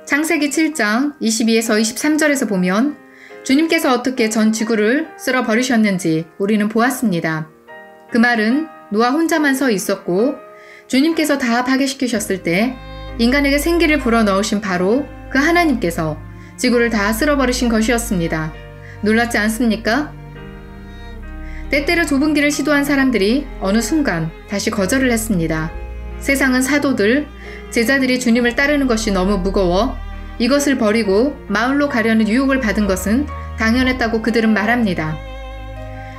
창세기 7장 22에서 23절에서 보면 주님께서 어떻게 전 지구를 쓸어 버리셨는지 우리는 보았습니다. 그 말은 노아 혼자만 서 있었고 주님께서 다 파괴시키셨을 때 인간에게 생기를 불어넣으신 바로 그 하나님께서 지구를 다 쓸어버리신 것이었습니다. 놀랍지 않습니까? 때때로 좁은 길을 시도한 사람들이 어느 순간 다시 거절을 했습니다. 세상은 사도들, 제자들이 주님을 따르는 것이 너무 무거워 이것을 버리고 마을로 가려는 유혹을 받은 것은 당연했다고 그들은 말합니다.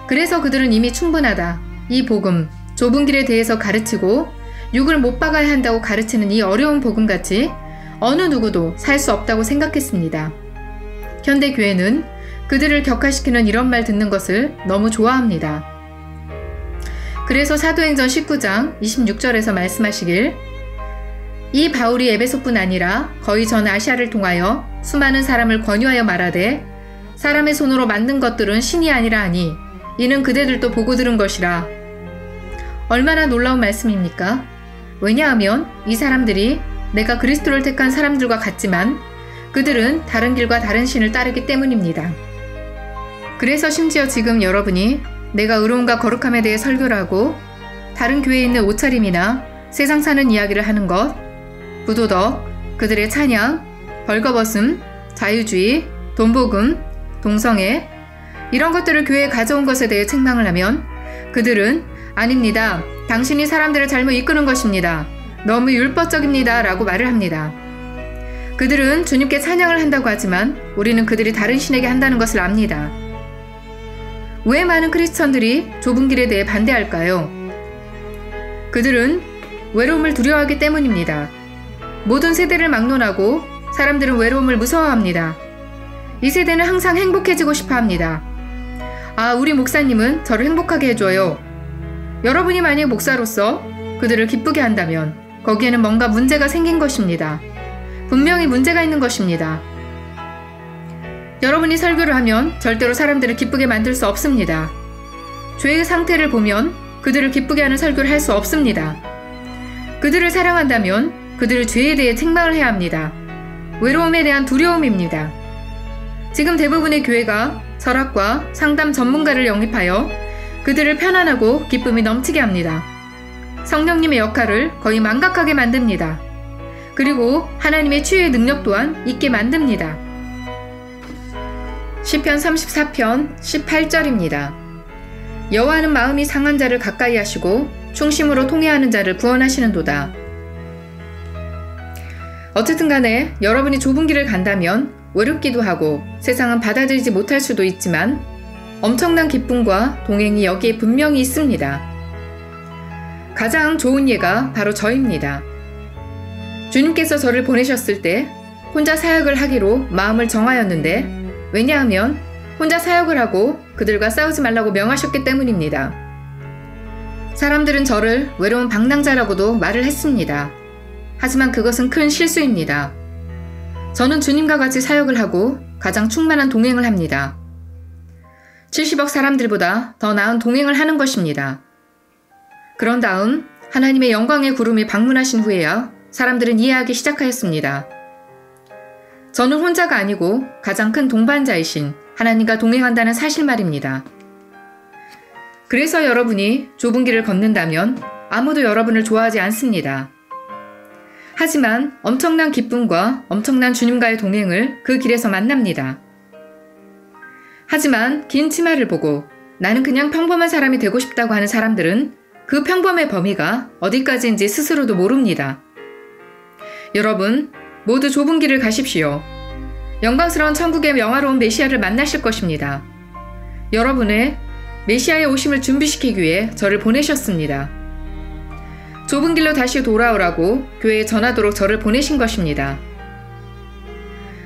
그래서 그들은 이미 충분하다. 이 복음, 좁은 길에 대해서 가르치고 육을 못 박아야 한다고 가르치는 이 어려운 복음같이 어느 누구도 살 수 없다고 생각했습니다. 현대 교회는 그들을 격화시키는 이런 말 듣는 것을 너무 좋아합니다. 그래서 사도행전 19장 26절에서 말씀하시길 이 바울이 에베소뿐 아니라 거의 전 아시아를 통하여 수많은 사람을 권유하여 말하되 사람의 손으로 만든 것들은 신이 아니라 하니 이는 그대들도 보고 들은 것이라. 얼마나 놀라운 말씀입니까? 왜냐하면 이 사람들이 내가 그리스도를 택한 사람들과 같지만 그들은 다른 길과 다른 신을 따르기 때문입니다. 그래서 심지어 지금 여러분이 내가 의로움과 거룩함에 대해 설교를 하고 다른 교회에 있는 옷차림이나 세상 사는 이야기를 하는 것, 부도덕, 그들의 찬양, 벌거벗음, 자유주의, 돈복음, 동성애 이런 것들을 교회에 가져온 것에 대해 책망을 하면 그들은 아닙니다. 당신이 사람들을 잘못 이끄는 것입니다. 너무 율법적입니다. 라고 말을 합니다. 그들은 주님께 찬양을 한다고 하지만 우리는 그들이 다른 신에게 한다는 것을 압니다. 왜 많은 크리스천들이 좁은 길에 대해 반대할까요? 그들은 외로움을 두려워하기 때문입니다. 모든 세대를 막론하고 사람들은 외로움을 무서워합니다. 이 세대는 항상 행복해지고 싶어 합니다. 아, 우리 목사님은 저를 행복하게 해줘요. 여러분이 만약 목사로서 그들을 기쁘게 한다면 거기에는 뭔가 문제가 생긴 것입니다. 분명히 문제가 있는 것입니다. 여러분이 설교를 하면 절대로 사람들을 기쁘게 만들 수 없습니다. 죄의 상태를 보면 그들을 기쁘게 하는 설교를 할 수 없습니다. 그들을 사랑한다면 그들의 죄에 대해 책망을 해야 합니다. 외로움에 대한 두려움입니다. 지금 대부분의 교회가 철학과 상담 전문가를 영입하여 그들을 편안하고 기쁨이 넘치게 합니다. 성령님의 역할을 거의 망각하게 만듭니다. 그리고 하나님의 치유의 능력 또한 잊게 만듭니다. 시편 34편 18절입니다. 여호와는 마음이 상한 자를 가까이 하시고 충심으로 통회하는 자를 구원하시는도다. 어쨌든 간에 여러분이 좁은 길을 간다면 외롭기도 하고 세상은 받아들이지 못할 수도 있지만 엄청난 기쁨과 동행이 여기에 분명히 있습니다. 가장 좋은 예가 바로 저입니다. 주님께서 저를 보내셨을 때 혼자 사역을 하기로 마음을 정하였는데 왜냐하면 혼자 사역을 하고 그들과 싸우지 말라고 명하셨기 때문입니다. 사람들은 저를 외로운 방랑자라고도 말을 했습니다. 하지만 그것은 큰 실수입니다. 저는 주님과 같이 사역을 하고 가장 충만한 동행을 합니다. 70억 사람들보다 더 나은 동행을 하는 것입니다. 그런 다음 하나님의 영광의 구름이 방문하신 후에야 사람들은 이해하기 시작하였습니다. 저는 혼자가 아니고 가장 큰 동반자이신 하나님과 동행한다는 사실 말입니다. 그래서 여러분이 좁은 길을 걷는다면 아무도 여러분을 좋아하지 않습니다. 하지만 엄청난 기쁨과 엄청난 주님과의 동행을 그 길에서 만납니다. 하지만 긴 치마를 보고 나는 그냥 평범한 사람이 되고 싶다고 하는 사람들은 그 평범의 범위가 어디까지인지 스스로도 모릅니다. 여러분, 모두 좁은 길을 가십시오. 영광스러운 천국의 영화로운 메시아를 만나실 것입니다. 여러분의 메시아의 오심을 준비시키기 위해 저를 보내셨습니다. 좁은 길로 다시 돌아오라고 교회에 전하도록 저를 보내신 것입니다.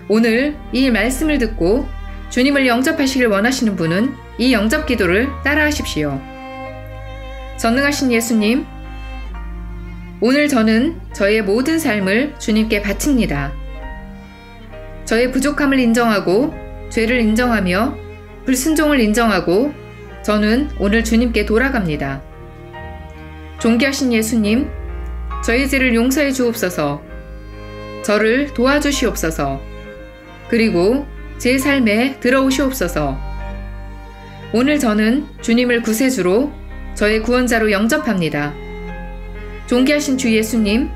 오늘 이 말씀을 듣고 주님을 영접하시길 원하시는 분은 이 영접 기도를 따라하십시오. 전능하신 예수님, 오늘 저는 저의 모든 삶을 주님께 바칩니다. 저의 부족함을 인정하고 죄를 인정하며 불순종을 인정하고 저는 오늘 주님께 돌아갑니다. 존귀하신 예수님, 저의 죄를 용서해 주옵소서. 저를 도와주시옵소서. 그리고 제 삶에 들어오시옵소서. 오늘 저는 주님을 구세주로 저의 구원자로 영접합니다. 존귀하신 주 예수님,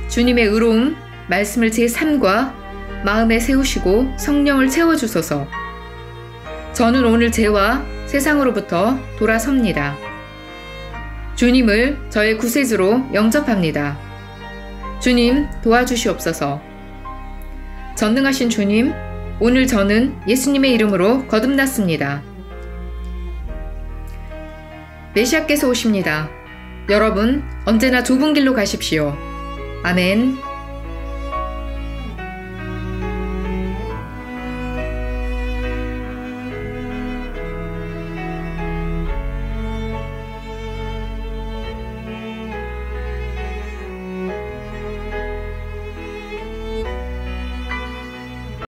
주님의 의로움, 말씀을 제 삶과 마음에 세우시고 성령을 채워주소서. 저는 오늘 죄와 세상으로부터 돌아섭니다. 주님을 저의 구세주로 영접합니다. 주님 도와주시옵소서. 전능하신 주님, 오늘 저는 예수님의 이름으로 거듭났습니다. 메시아께서 오십니다. 여러분, 언제나 좁은 길로 가십시오. 아멘.